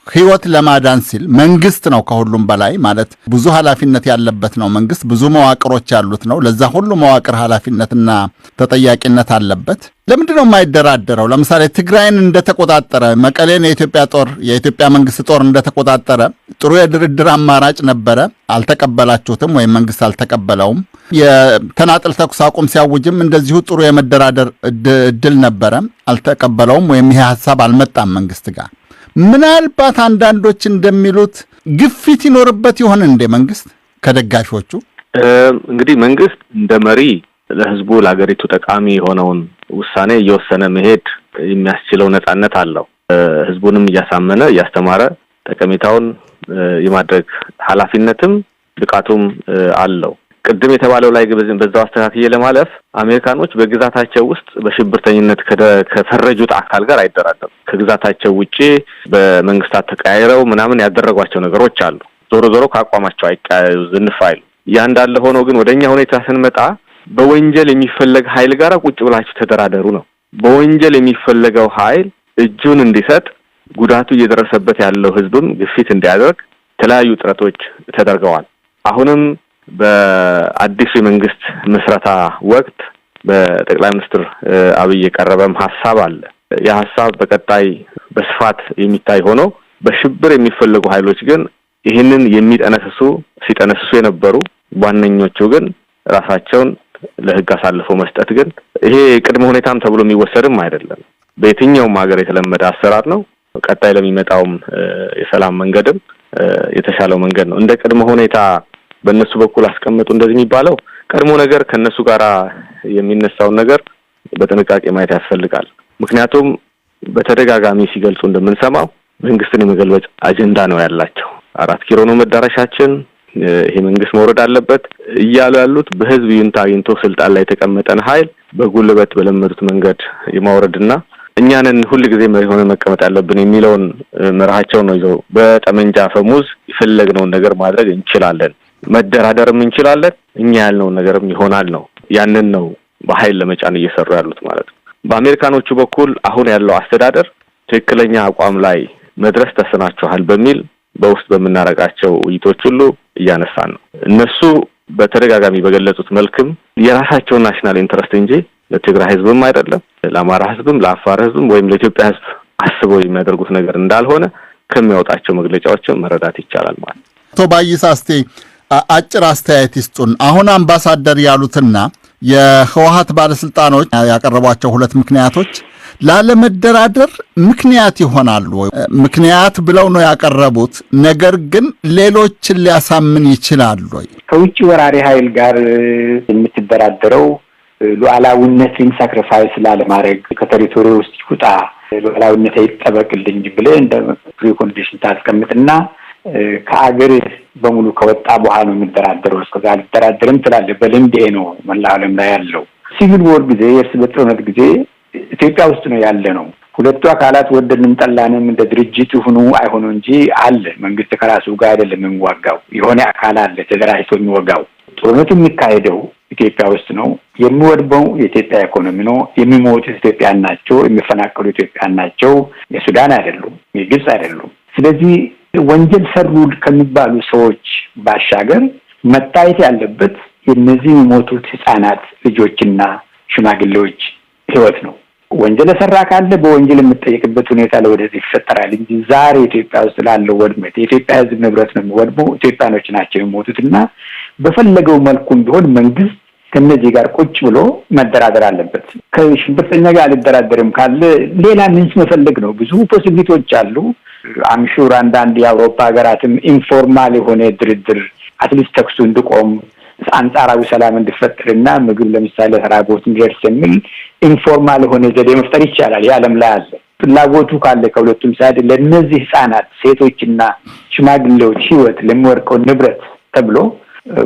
ህይወት ለማዳን ሲል መንግስት ነው ከሁሉም በላይ ማለት ብዙ ኃላፊነት ያለበት ነው። መንግስት ብዙ መዋቅሮች ያሉት ነው። ለዛ ሁሉ መዋቅር ኃላፊነትና ተጠያቂነት አለበት። ለምንድን ነው የማይደራደረው? ለምሳሌ ትግራይን እንደተቆጣጠረ መቀሌን የኢትዮጵያ መንግስት ጦር እንደተቆጣጠረ ጥሩ የድርድር አማራጭ ነበረ። አልተቀበላችሁትም ወይም መንግስት አልተቀበለውም። የተናጥል ተኩስ አቁም ሲያውጅም እንደዚሁ ጥሩ የመደራደር እድል ነበረ። አልተቀበለውም ወይም ይሄ ሐሳብ አልመጣም መንግስት ጋር። ምናልባት አንዳንዶች እንደሚሉት ግፊት ይኖርበት ይሆን እንደ መንግስት ከደጋፊዎቹ? እንግዲህ መንግስት እንደ መሪ ለህዝቡ ለሀገሪቱ ጠቃሚ የሆነውን ውሳኔ እየወሰነ መሄድ የሚያስችለው ነጻነት አለው። ህዝቡንም እያሳመነ እያስተማረ ጠቀሜታውን የማድረግ ኃላፊነትም ብቃቱም አለው። ቅድም የተባለው ላይ በዛው አስተካክዬ ለማለፍ አሜሪካኖች በግዛታቸው ውስጥ በሽብርተኝነት ከፈረጁት አካል ጋር አይደራደሩም። ከግዛታቸው ውጪ በመንግስታት ተቀያይረው ምናምን ያደረጓቸው ነገሮች አሉ። ዞሮ ዞሮ ከአቋማቸው አይቀያዩ ዝንፍ አይሉ። ያ እንዳለ ሆኖ ግን ወደኛ ሁኔታ ስንመጣ በወንጀል የሚፈለግ ኃይል ጋር ቁጭ ብላችሁ ተደራደሩ ነው። በወንጀል የሚፈለገው ኃይል እጁን እንዲሰጥ ጉዳቱ እየደረሰበት ያለው ህዝብም ግፊት እንዲያደርግ የተለያዩ ጥረቶች ተደርገዋል። አሁንም በአዲሱ የመንግስት ምስረታ ወቅት በጠቅላይ ሚኒስትር አብይ የቀረበም ሐሳብ አለ። ያ ሐሳብ በቀጣይ በስፋት የሚታይ ሆኖ በሽብር የሚፈልጉ ኃይሎች ግን ይህንን ሲጠነስሱ የነበሩ ዋነኞቹ ግን ራሳቸውን ለህግ አሳልፈው መስጠት ግን ይሄ ቅድመ ሁኔታም ተብሎ የሚወሰድም አይደለም። በየትኛውም ሀገር የተለመደ አሰራር ነው። ቀጣይ ለሚመጣውም የሰላም መንገድም የተሻለው መንገድ ነው። እንደ ቅድመ ሁኔታ በእነሱ በኩል አስቀምጡ እንደዚህ የሚባለው ቀድሞ ነገር ከነሱ ጋር የሚነሳውን ነገር በጥንቃቄ ማየት ያስፈልጋል። ምክንያቱም በተደጋጋሚ ሲገልጹ እንደምንሰማው መንግስትን የመገልበጥ አጀንዳ ነው ያላቸው። 4 ኪሎ ነው መዳረሻችን፣ ይሄ መንግስት መውረድ አለበት እያሉ ያሉት በህዝብ ይሁንታ አግኝቶ ስልጣን ላይ የተቀመጠን ኃይል በጉልበት በለመዱት መንገድ የማውረድና እኛንን ሁልጊዜ መሪ ሆነን መቀመጥ ያለብን የሚለውን መርሃቸው ነው ይዘው በጠመንጃ ፈሙዝ የፈለግነውን ነገር ማድረግ እንችላለን፣ መደራደርም እንችላለን፣ እኛ ያልነውን ነገርም ይሆናል ነው። ያንን ነው በኃይል ለመጫን እየሰሩ ያሉት ማለት ነው። በአሜሪካኖቹ በኩል አሁን ያለው አስተዳደር ትክክለኛ አቋም ላይ መድረስ ተስናቸዋል በሚል በውስጥ በመናረጋቸው ውይይቶች ሁሉ እያነሳን ነው። እነሱ በተደጋጋሚ በገለጹት መልክም የራሳቸው ናሽናል ኢንተረስት እንጂ ለትግራይ ህዝብም አይደለም፣ ለአማራ ህዝብም፣ ለአፋር ህዝብም ወይም ለኢትዮጵያ ህዝብ አስበው የሚያደርጉት ነገር እንዳልሆነ ከሚያወጣቸው መግለጫዎችም መረዳት ይቻላል ማለት ነው። አቶ ባይሳ እስቲ አጭር አስተያየት ይስጡን። አሁን አምባሳደር ያሉትና የህወሓት ባለስልጣኖች ያቀረቧቸው 2 ምክንያቶች ላለመደራደር ምክንያት ይሆናሉ። ምክንያት ብለው ነው ያቀረቡት። ነገር ግን ሌሎችን ሊያሳምን ይችላሉ ወይ? ከውጭ ወራሪ ኃይል ጋር የምትደራደረው ሉዓላዊነትን ሳክሪፋይስ ላለማድረግ ከቴሪቶሪ ውስጥ ይውጣ ሉዓላዊነት ይጠበቅልኝ ብለህ እንደ ፕሪኮንዲሽን ታስቀምጥና ከአገር በሙሉ ከወጣ በኋላ ነው የሚደራደረው። እስከዛ አልደራደርም ትላለህ። በልምድ ነው መላው ዓለም ላይ ያለው። ሲቪል ወር ጊዜ የእርስ በርስ ጦርነት ጊዜ ኢትዮጵያ ውስጥ ነው ያለ ነው። ሁለቱ አካላት ወደንም ጠላንም እንደ ድርጅት ሆኑ አይሆኑ እንጂ አለ። መንግስት ከራሱ ጋር አይደለም የሚዋጋው፣ የሆነ አካል አለ ተደራጅቶ የሚዋጋው። ጦርነቱ የሚካሄደው ኢትዮጵያ ውስጥ ነው። የሚወድመው የኢትዮጵያ ኢኮኖሚ ነው። የሚሞቱት ኢትዮጵያውያን ናቸው። የሚፈናቀሉ ኢትዮጵያውያን ናቸው። የሱዳን አይደሉም፣ የግብጽ አይደሉም። ስለዚህ ወንጀል ሰሩ ከሚባሉ ሰዎች ባሻገር መታየት ያለበት የነዚህ የሚሞቱት ህፃናት ልጆችና ሽማግሌዎች ህይወት ነው። ወንጀል ሰራ ካለ በወንጀል የምትጠየቅበት ሁኔታ ለወደዚህ ይፈጠራል እንጂ ዛሬ ኢትዮጵያ ውስጥ ላለው ወድመት የኢትዮጵያ ህዝብ ንብረት ነው የሚወድመው፣ ኢትዮጵያኖች ናቸው የሚሞቱትና በፈለገው መልኩም ቢሆን መንግስት ከነዚህ ጋር ቁጭ ብሎ መደራደር አለበት። ከሽብርተኛ ጋር አልደራደርም ካለ ሌላ ምንስ መፈለግ ነው? ብዙ ፖሲቢሊቲዎች አሉ። አምሹር አንዳንድ የአውሮፓ ሀገራትም ኢንፎርማል የሆነ ድርድር አትሊስት ተኩሱ እንዲቆም አንጻራዊ ሰላም እንዲፈጠርና ምግብ ለምሳሌ ተራቦት እንዲደርስ የሚል ኢንፎርማል የሆነ ዘዴ መፍጠር ይቻላል። የዓለም ላይ አለ። ፍላጎቱ ካለ ከሁለቱም ሳይድ ለነዚህ ህፃናት፣ ሴቶችና ሽማግሌዎች ህይወት ለሚወርቀው ንብረት ተብሎ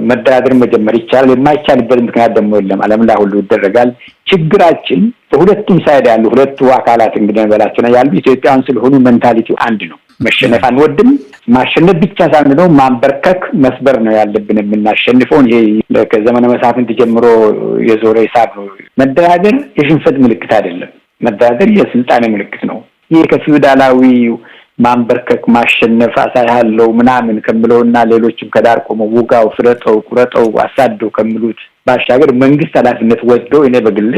መደራደር መጀመር ይቻላል። የማይቻልበት ምክንያት ደግሞ የለም። ዓለም ላይ ሁሉ ይደረጋል። ችግራችን በሁለቱም ሳይድ ያሉ ሁለቱ አካላት እንግዲህ በላቸው ነው ያሉ ኢትዮጵያውያን ስለሆኑ ሜንታሊቲው አንድ ነው። መሸነፍ አንወድም። ማሸነፍ ብቻ ሳይሆን ማንበርከክ መስበር ነው ያለብን። የምናሸንፈው ይሄ ከዘመነ መሳፍንት ጀምሮ የዞረ ሂሳብ ነው። መደራደር የሽንፈት ምልክት አይደለም። መደራደር የስልጣኔ ምልክት ነው። ይሄ ከፊውዳላዊ ማንበርከክ ማሸነፍ አሳያለው ምናምን ከምለውና ሌሎችም ከዳር ቆመው ውጋው፣ ፍረጠው፣ ቁረጠው፣ አሳደው ከሚሉት ባሻገር መንግስት ኃላፊነት ወስዶ እኔ በግሌ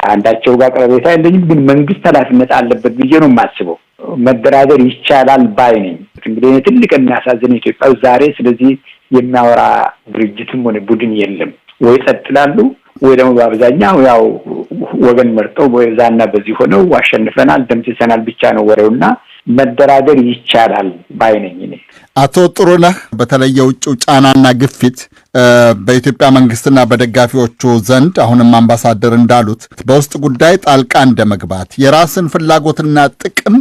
አንዳቸው ጋር ቀረቤታ የለኝም፣ ግን መንግስት ኃላፊነት አለበት ብዬ ነው የማስበው። መደራደር ይቻላል ባይ ነኝ። እንግዲህ ትልቅ የሚያሳዝን ኢትዮጵያ ዛሬ ስለዚህ የሚያወራ ድርጅትም ሆነ ቡድን የለም። ወይ ጸጥላሉ ወይ ደግሞ በአብዛኛው ያው ወገን መርጠው በዛና በዚህ ሆነው አሸንፈናል፣ ደምስሰናል ብቻ ነው ወሬውና መደራደር ይቻላል ባይ ነኝ እኔ። አቶ ጥሩነህ በተለየ ውጭ ጫናና ግፊት በኢትዮጵያ መንግስትና በደጋፊዎቹ ዘንድ አሁንም አምባሳደር እንዳሉት በውስጥ ጉዳይ ጣልቃ እንደመግባት የራስን ፍላጎትና ጥቅም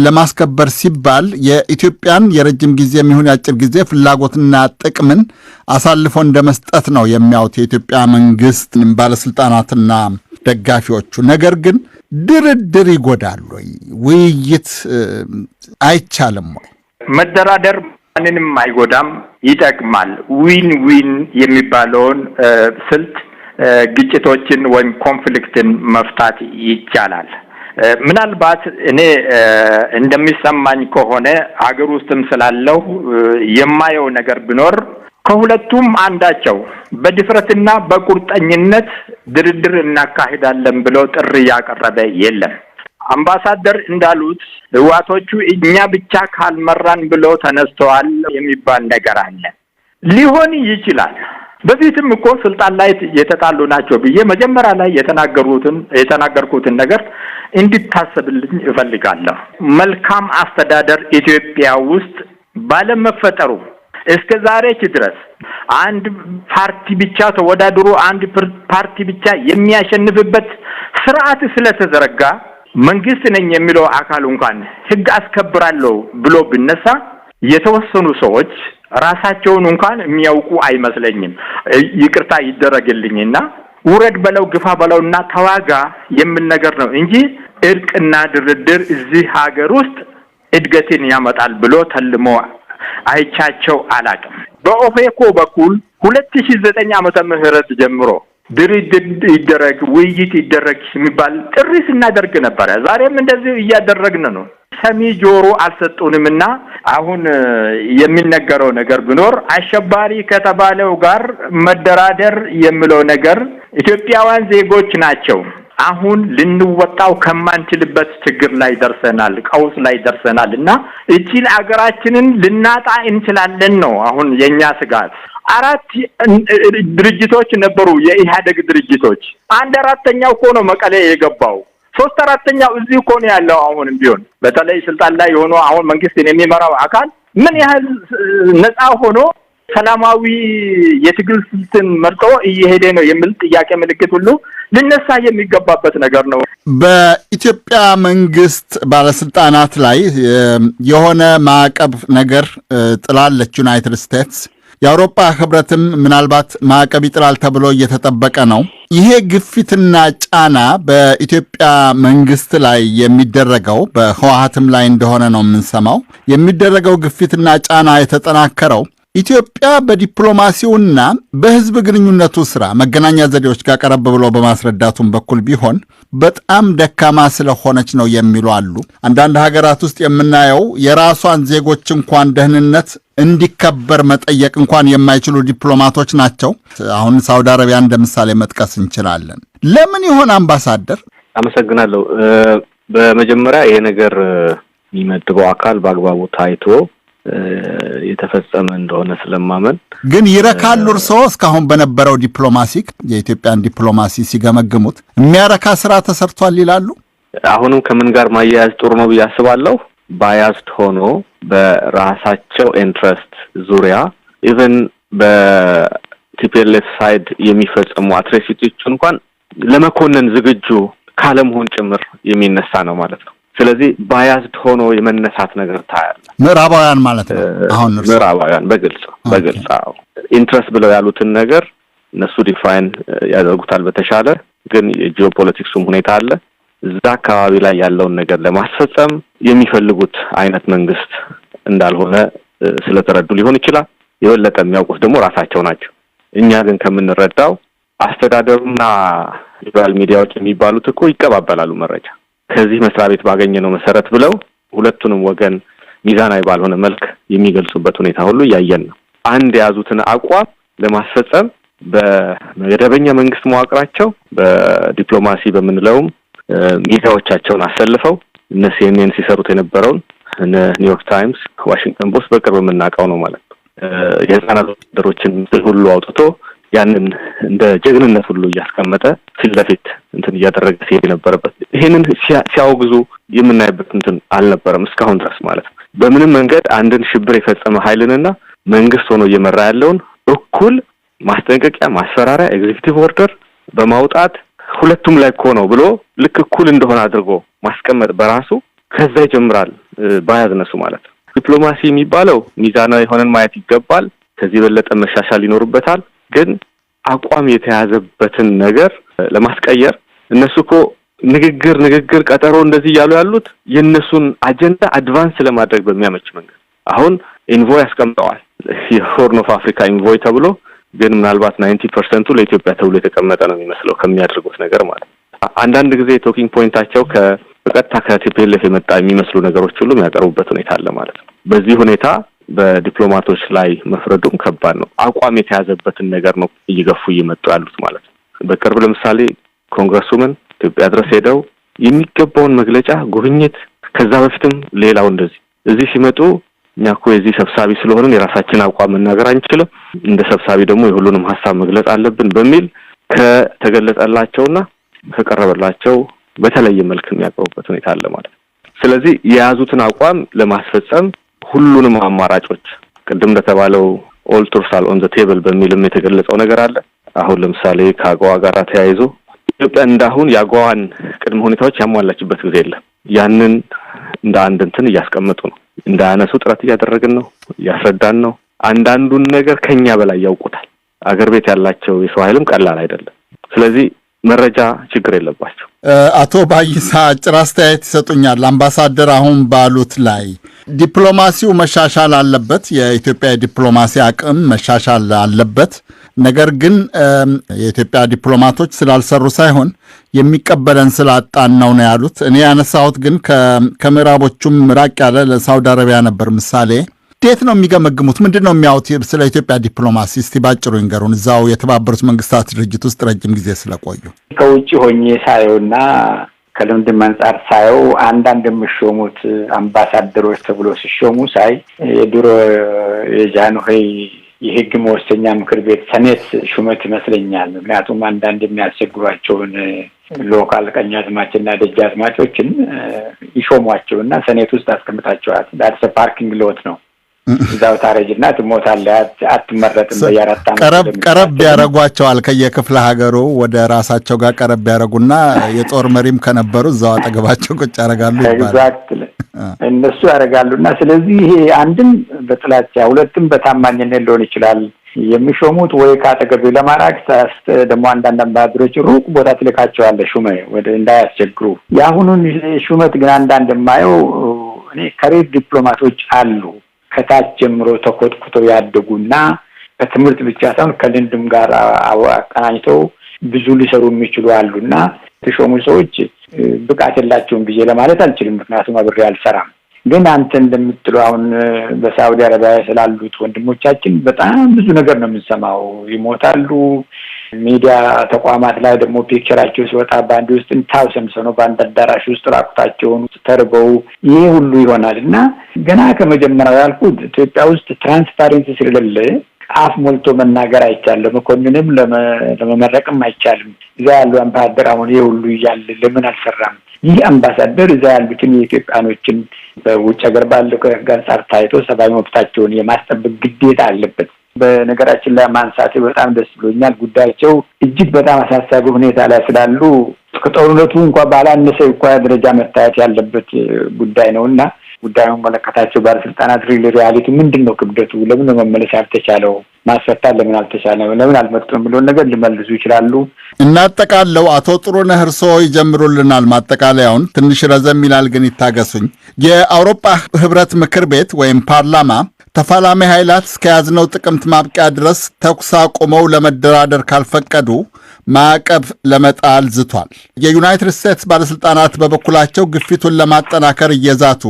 ለማስከበር ሲባል የኢትዮጵያን የረጅም ጊዜ የሚሆን የአጭር ጊዜ ፍላጎትና ጥቅምን አሳልፎ እንደመስጠት ነው የሚያዩት የኢትዮጵያ መንግስት ባለስልጣናትና ደጋፊዎቹ። ነገር ግን ድርድር ይጎዳል ወይ? ውይይት አይቻልም ወይ? መደራደር ማንንም አይጎዳም፣ ይጠቅማል። ዊን ዊን የሚባለውን ስልት ግጭቶችን ወይም ኮንፍሊክትን መፍታት ይቻላል። ምናልባት እኔ እንደሚሰማኝ ከሆነ አገር ውስጥም ስላለው የማየው ነገር ቢኖር ከሁለቱም አንዳቸው በድፍረትና በቁርጠኝነት ድርድር እናካሂዳለን ብሎ ጥሪ ያቀረበ የለም። አምባሳደር እንዳሉት ህዋቶቹ እኛ ብቻ ካልመራን ብሎ ተነስተዋል የሚባል ነገር አለ። ሊሆን ይችላል። በፊትም እኮ ስልጣን ላይ የተጣሉ ናቸው ብዬ መጀመሪያ ላይ የተናገርኩትን ነገር እንድታሰብልኝ እፈልጋለሁ። መልካም አስተዳደር ኢትዮጵያ ውስጥ ባለመፈጠሩ እስከ ዛሬ ድረስ አንድ ፓርቲ ብቻ ተወዳድሮ አንድ ፓርቲ ብቻ የሚያሸንፍበት ስርዓት ስለተዘረጋ መንግስት ነኝ የሚለው አካል እንኳን ህግ አስከብራለሁ ብሎ ቢነሳ የተወሰኑ ሰዎች ራሳቸውን እንኳን የሚያውቁ አይመስለኝም። ይቅርታ ይደረግልኝና ውረድ በለው ግፋ በለውና ተዋጋ የሚል ነገር ነው እንጂ እርቅና ድርድር እዚህ ሀገር ውስጥ እድገትን ያመጣል ብሎ ተልሞ አይቻቸው አላቅም። በኦፌኮ በኩል 2009 ዓመተ ምህረት ጀምሮ ድርድር ይደረግ ውይይት ይደረግ የሚባል ጥሪ ስናደርግ ነበር። ዛሬም እንደዚህ እያደረግን ነው። ሰሚ ጆሮ አልሰጡንምና አሁን የሚነገረው ነገር ቢኖር አሸባሪ ከተባለው ጋር መደራደር የሚለው ነገር ኢትዮጵያውያን ዜጎች ናቸው። አሁን ልንወጣው ከማንችልበት ችግር ላይ ደርሰናል፣ ቀውስ ላይ ደርሰናልና እቺን አገራችንን ልናጣ እንችላለን ነው አሁን የኛ ስጋት። 4 ድርጅቶች ነበሩ፣ የኢህአዴግ ድርጅቶች። 1/4ኛው እኮ ነው መቀሌ የገባው። 3/4ኛው እዚህ እኮ ነው ያለው። አሁንም ቢሆን በተለይ ስልጣን ላይ ሆኖ አሁን መንግስትን የሚመራው አካል ምን ያህል ነፃ ሆኖ ሰላማዊ የትግል ስልትን መርጦ እየሄደ ነው የሚል ጥያቄ ምልክት ሁሉ ልነሳ የሚገባበት ነገር ነው። በኢትዮጵያ መንግስት ባለስልጣናት ላይ የሆነ ማዕቀብ ነገር ጥላለች ዩናይትድ ስቴትስ። የአውሮፓ ህብረትም ምናልባት ማዕቀብ ይጥላል ተብሎ እየተጠበቀ ነው። ይሄ ግፊትና ጫና በኢትዮጵያ መንግስት ላይ የሚደረገው በህወሓትም ላይ እንደሆነ ነው የምንሰማው። የሚደረገው ግፊትና ጫና የተጠናከረው ኢትዮጵያ በዲፕሎማሲውና በህዝብ ግንኙነቱ ስራ መገናኛ ዘዴዎች ጋር ቀረብ ብሎ በማስረዳቱም በኩል ቢሆን በጣም ደካማ ስለሆነች ነው የሚሉ አሉ። አንዳንድ ሀገራት ውስጥ የምናየው የራሷን ዜጎች እንኳን ደህንነት እንዲከበር መጠየቅ እንኳን የማይችሉ ዲፕሎማቶች ናቸው። አሁን ሳውዲ አረቢያ እንደ ምሳሌ መጥቀስ እንችላለን። ለምን ይሆን አምባሳደር? አመሰግናለሁ። በመጀመሪያ ይሄ ነገር የሚመድበው አካል በአግባቡ ታይቶ የተፈጸመ እንደሆነ ስለማመን ግን ይረካሉ። እርስዎ እስካሁን በነበረው ዲፕሎማሲ የኢትዮጵያን ዲፕሎማሲ ሲገመግሙት የሚያረካ ስራ ተሰርቷል ይላሉ? አሁንም ከምን ጋር ማያያዝ ጥሩ ነው ብዬ አስባለሁ። ባያዝድ ሆኖ በራሳቸው ኢንትረስት ዙሪያ ኢቨን በቲፒኤልኤፍ ሳይድ የሚፈጸሙ አትሮሲቲዎች እንኳን ለመኮነን ዝግጁ ካለመሆን ጭምር የሚነሳ ነው ማለት ነው። ስለዚህ ባያዝድ ሆኖ የመነሳት ነገር ታያለ። ምዕራባውያን ማለት ነው። አሁን ምዕራባውያን በግልጽ ኢንትረስት ብለው ያሉትን ነገር እነሱ ዲፋይን ያደርጉታል በተሻለ። ግን የጂኦፖለቲክሱም ሁኔታ አለ። እዛ አካባቢ ላይ ያለውን ነገር ለማስፈጸም የሚፈልጉት አይነት መንግስት እንዳልሆነ ስለተረዱ ሊሆን ይችላል። የበለጠ የሚያውቁት ደግሞ ራሳቸው ናቸው። እኛ ግን ከምንረዳው አስተዳደሩና ሊበራል ሚዲያዎች የሚባሉት እኮ ይቀባበላሉ መረጃ ከዚህ መስሪያ ቤት ባገኘነው መሰረት ብለው ሁለቱንም ወገን ሚዛናዊ ባልሆነ መልክ የሚገልጹበት ሁኔታ ሁሉ ያየን ነው። አንድ የያዙትን አቋም ለማስፈጸም በመደበኛ መንግስት መዋቅራቸው በዲፕሎማሲ በምንለውም ሚዲያዎቻቸውን አሰልፈው እነ CNN ሲሰሩት የነበረውን እነ ኒውዮርክ ታይምስ፣ ዋሽንግተን ፖስት በቅርብ የምናውቀው ነው ማለት ነው። የህፃናት ወታደሮችን ምስል ሁሉ አውጥቶ ያንን እንደ ጀግንነት ሁሉ እያስቀመጠ ፊት ለፊት እንትን እያደረገ ሲሄድ የነበረበት ይሄንን ሲያወግዙ የምናይበት እንትን አልነበረም እስካሁን ድረስ ማለት ነው። በምንም መንገድ አንድን ሽብር የፈጸመ ኃይልንና መንግስት ሆኖ እየመራ ያለውን እኩል ማስጠንቀቂያ፣ ማስፈራሪያ፣ ኤግዚኪዩቲቭ ኦርደር በማውጣት ሁለቱም ላይ እኮ ነው ብሎ ልክ እኩል እንደሆነ አድርጎ ማስቀመጥ በራሱ ከዛ ይጀምራል ባያዝነሱ ማለት ነው። ዲፕሎማሲ የሚባለው ሚዛናዊ ሆነን ማየት ይገባል። ከዚህ በለጠ መሻሻል ይኖርበታል። ግን አቋም የተያዘበትን ነገር ለማስቀየር እነሱ እኮ ንግግር ቀጠሮ እንደዚህ እያሉ ያሉት የእነሱን አጀንዳ አድቫንስ ለማድረግ በሚያመች መንገድ አሁን ኢንቮይ ያስቀምጠዋል። የሆርን ኦፍ አፍሪካ ኢንቮይ ተብሎ ግን ምናልባት 90% ለኢትዮጵያ ተብሎ የተቀመጠ ነው የሚመስለው ከሚያደርጉት ነገር ማለት ነው። አንዳንድ ጊዜ ቶኪንግ ፖይንታቸው በቀጥታ ከቲፒኤልኤፍ የመጣ የሚመስሉ ነገሮች ሁሉ የሚያቀርቡበት ሁኔታ አለ ማለት ነው። በዚህ ሁኔታ በዲፕሎማቶች ላይ መፍረዱም ከባድ ነው። አቋም የተያዘበትን ነገር ነው እየገፉ እየመጡ ያሉት ማለት ነው። በቅርብ ለምሳሌ ኮንግረስመን ኢትዮጵያ ድረስ ሄደው የሚገባውን መግለጫ ጉብኝት፣ ከዛ በፊትም ሌላው እንደዚህ እዚህ ሲመጡ እኛ እኮ የዚህ ሰብሳቢ ስለሆነን የራሳችን አቋም መናገር አንችልም፣ እንደ ሰብሳቢ ደግሞ የሁሉንም ሀሳብ መግለጽ አለብን በሚል ከተገለጸላቸውና ከቀረበላቸው በተለየ መልክ የሚያቀርቡበት ሁኔታ አለ ማለት ነው። ስለዚህ የያዙትን አቋም ለማስፈጸም ሁሉንም አማራጮች ቅድም እንደተባለው ኦል ቱርስ አር ኦን ዘ ቴብል በሚልም የተገለጸው ነገር አለ። አሁን ለምሳሌ ከአገዋ ጋር ተያይዞ ኢትዮጵያ እንዳሁን የአገዋን ቅድመ ሁኔታዎች ያሟላችበት ጊዜ የለም። ያንን እንደ አንድ እንትን እያስቀመጡ ነው። እንዳያነሱ ጥረት እያደረግን ነው፣ እያስረዳን ነው። አንዳንዱን ነገር ከኛ በላይ ያውቁታል። አገር ቤት ያላቸው የሰው ኃይልም ቀላል አይደለም። ስለዚህ መረጃ ችግር የለባቸው። አቶ ባይሳ አጭር አስተያየት ይሰጡኛል። አምባሳደር አሁን ባሉት ላይ ዲፕሎማሲው መሻሻል አለበት፣ የኢትዮጵያ ዲፕሎማሲ አቅም መሻሻል አለበት። ነገር ግን የኢትዮጵያ ዲፕሎማቶች ስላልሰሩ ሳይሆን የሚቀበለን ስላጣን ነው ያሉት። እኔ ያነሳሁት ግን ከምዕራቦቹም ራቅ ያለ ለሳውዲ አረቢያ ነበር ምሳሌ። እንዴት ነው የሚገመግሙት? ምንድን ነው የሚያዩት ስለ ኢትዮጵያ ዲፕሎማሲ? እስቲ ባጭሩ ይንገሩን። እዛው የተባበሩት መንግስታት ድርጅት ውስጥ ረጅም ጊዜ ስለቆዩ ከውጭ ሆኜ ሳየውና ከልምድም አንጻር ሳየው አንዳንድ የሚሾሙት አምባሳደሮች ተብሎ ሲሾሙ ሳይ የድሮ የጃንሆይ የህግ መወሰኛ ምክር ቤት ሰኔት ሹመት ይመስለኛል። ምክንያቱም አንዳንድ የሚያስቸግሯቸውን ሎካል ቀኛዝማችና ደጃዝማቾችን ይሾሟቸውና ሰኔት ውስጥ አስቀምጣቸዋል። ዳትስ ፓርኪንግ ሎት ነው። እዛው ታረጅና ትሞታለህ፣ አትመረጥም። በየአራት ዓመት ቀረብ ያረጓቸዋል። ከየክፍለ ሀገሩ ወደ ራሳቸው ጋር ቀረብ ያረጉና የጦር መሪም ከነበሩ እዛው አጠገባቸው ቁጭ ያረጋሉ ይባላል። እነሱ ያደርጋሉና ስለዚህ ይሄ አንድም በጥላቻ ሁለትም በታማኝነት ሊሆን ይችላል የሚሾሙት ወይ ካጠገብ ለማራቅ ደግሞ አንዳንድ አምባሳደሮች ሩቅ ቦታ ትልካቸዋለህ ወደ እንዳያስቸግሩ። የአሁኑን ሹመት ግን አንዳንድ የማየው እኔ ከሬት ዲፕሎማቶች አሉ ከታች ጀምሮ ተኮትኩተው ያደጉና ከትምህርት ብቻ ሳይሆን ከልምድም ጋር አቀናኝተው ብዙ ሊሰሩ የሚችሉ አሉና የተሾሙ ሰዎች ብቃት የላቸውም ብዬ ለማለት አልችልም። ምክንያቱም አብሬ አልሰራም። ግን አንተ እንደምትለው አሁን በሳውዲ አረቢያ ስላሉት ወንድሞቻችን በጣም ብዙ ነገር ነው የምንሰማው። ይሞታሉ። ሚዲያ ተቋማት ላይ ደግሞ ፒክቸራቸው ሲወጣ በአንድ ውስጥ ታውሰንስ ነው በአንድ አዳራሽ ውስጥ ራቁታቸውን ተርበው ይሄ ሁሉ ይሆናል እና ገና ከመጀመሪያው ያልኩት ኢትዮጵያ ውስጥ ትራንስፓረንሲ ስለሌለ አፍ ሞልቶ መናገር አይቻልም። መኮንንም ለመመረቅም አይቻልም። እዛ ያለው አምባሳደር አሁን ይሄ ሁሉ እያለ ለምን አልሰራም? ይህ አምባሳደር እዛ ያሉትን የኢትዮጵያኖችን በውጭ ሀገር ባለው ከጋር ታይቶ ሰብአዊ መብታቸውን የማስጠበቅ ግዴታ አለበት። በነገራችን ላይ ማንሳት በጣም ደስ ብሎኛል። ጉዳያቸው እጅግ በጣም አሳሳቢ ሁኔታ ላይ ስላሉ ከጦርነቱ እንኳን ባላነሰ እንኳን ደረጃ መታየት ያለበት ጉዳይ ነውና ጉዳዩን መለከታቸው ባለስልጣናት ሪያሊቲ ምንድነው ክብደቱ? ለምን መመለስ ያልተቻለው? ማስፈታት ለምን አልተቻለው? ለምን አልመጡም ብሎ ነገር ሊመልሱ ይችላሉ። እናጠቃለው። አቶ ጥሩነህ እርስዎ ይጀምሩልናል። ማጠቃለያውን ትንሽ ረዘም ይላል ግን ይታገሱኝ። የአውሮፓ ህብረት ምክር ቤት ወይም ፓርላማ ተፋላሚ ኃይላት እስከያዝነው ጥቅምት ማብቂያ ድረስ ተኩስ አቁመው ለመደራደር ካልፈቀዱ ማዕቀብ ለመጣል ዝቷል። የዩናይትድ ስቴትስ ባለሥልጣናት በበኩላቸው ግፊቱን ለማጠናከር እየዛቱ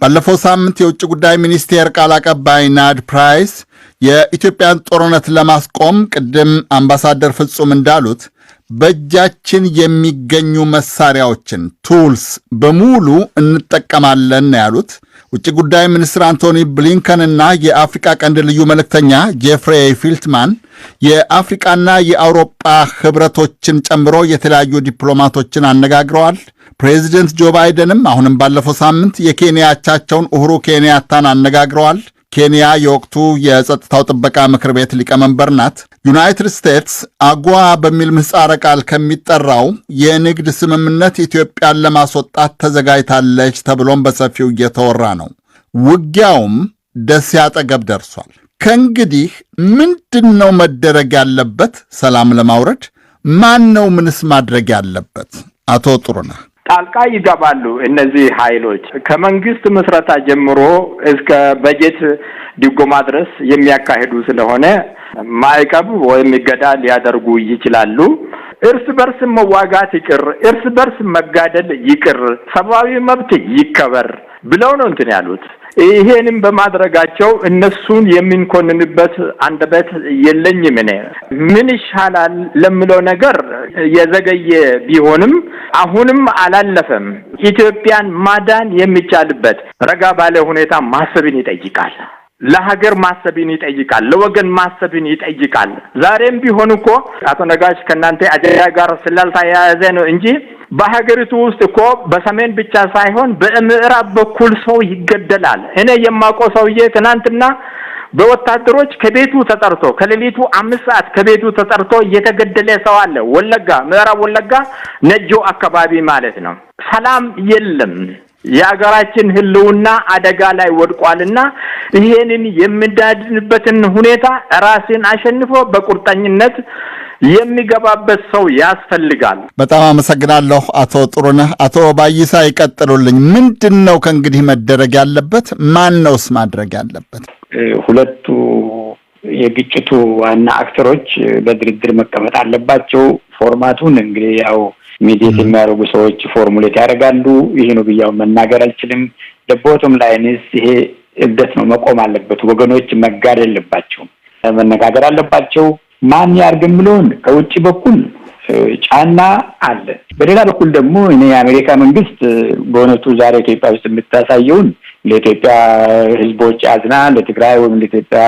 ባለፈው ሳምንት የውጭ ጉዳይ ሚኒስቴር ቃል አቀባይ ናድ ፕራይስ የኢትዮጵያን ጦርነት ለማስቆም ቅድም አምባሳደር ፍጹም እንዳሉት በእጃችን የሚገኙ መሳሪያዎችን ቱልስ በሙሉ እንጠቀማለን ያሉት ውጭ ጉዳይ ሚኒስትር አንቶኒ ብሊንከንና የአፍሪቃ ቀንድ ልዩ መልእክተኛ ጄፍሬ ፊልትማን የአፍሪቃና የአውሮፓ ህብረቶችን ጨምሮ የተለያዩ ዲፕሎማቶችን አነጋግረዋል። ፕሬዚደንት ጆ ባይደንም አሁንም ባለፈው ሳምንት የኬንያ አቻቸውን ኡሁሩ ኬንያታን አነጋግረዋል። ኬንያ የወቅቱ የጸጥታው ጥበቃ ምክር ቤት ሊቀመንበር ናት። ዩናይትድ ስቴትስ አጎዋ በሚል ምህጻረ ቃል ከሚጠራው የንግድ ስምምነት ኢትዮጵያን ለማስወጣት ተዘጋጅታለች ተብሎም በሰፊው እየተወራ ነው። ውጊያውም ደሴ አጠገብ ደርሷል። ከእንግዲህ ምንድን ነው መደረግ ያለበት? ሰላም ለማውረድ ማን ነው ምንስ ማድረግ ያለበት? አቶ ጥሩነህ ጣልቃ ይገባሉ እነዚህ ኃይሎች ከመንግስት ምስረታ ጀምሮ እስከ በጀት ድጎማ ድረስ የሚያካሂዱ ስለሆነ ማዕቀብ ወይም እገዳ ሊያደርጉ ይችላሉ። እርስ በርስ መዋጋት ይቅር፣ እርስ በርስ መጋደል ይቅር፣ ሰብአዊ መብት ይከበር ብለው ነው እንትን ያሉት። ይሄንም በማድረጋቸው እነሱን የሚንኮንንበት አንደበት የለኝም። እኔ ምን ይሻላል ለምለው ነገር የዘገየ ቢሆንም አሁንም አላለፈም። ኢትዮጵያን ማዳን የሚቻልበት ረጋ ባለ ሁኔታ ማሰብን ይጠይቃል። ለሀገር ማሰብን ይጠይቃል። ለወገን ማሰብን ይጠይቃል። ዛሬም ቢሆን እኮ አቶ ነጋሽ ከናንተ አጀንዳ ጋር ስላልተያያዘ ነው እንጂ በሀገሪቱ ውስጥ እኮ በሰሜን ብቻ ሳይሆን በምዕራብ በኩል ሰው ይገደላል። እኔ የማውቀው ሰውዬ ትናንትና በወታደሮች ከቤቱ ተጠርቶ ከሌሊቱ 5 ሰዓት ከቤቱ ተጠርቶ እየተገደለ ሰው አለ። ወለጋ፣ ምዕራብ ወለጋ ነጆ አካባቢ ማለት ነው። ሰላም የለም። የሀገራችን ህልውና አደጋ ላይ ወድቋልና ይሄንን የምንዳድንበትን ሁኔታ ራስን አሸንፎ በቁርጠኝነት የሚገባበት ሰው ያስፈልጋል። በጣም አመሰግናለሁ አቶ ጥሩነህ። አቶ ባይሳ ይቀጥሉልኝ። ምንድነው ከእንግዲህ መደረግ ያለበት? ማን ነውስ ማድረግ ያለበት? ሁለቱ የግጭቱ ዋና አክተሮች በድርድር መቀመጥ አለባቸው። ፎርማቱን እንግዲህ ያው ሚዲያ የሚያደርጉ ሰዎች ፎርሙሌት ያደርጋሉ። ይሄ ነው ብያው መናገር አልችልም። ለቦቶም ላይንስ ይሄ እብደት ነው፣ መቆም አለበት። ወገኖች መጋደል የለባቸው፣ መነጋገር አለባቸው። ማን ያርግም ብሎን ከውጭ በኩል ጫና አለ። በሌላ በኩል ደግሞ እኔ የአሜሪካ መንግስት በእውነቱ ዛሬ ኢትዮጵያ ውስጥ የምታሳየውን ለኢትዮጵያ ህዝቦች አዝና ለትግራይ ወይም ለኢትዮጵያ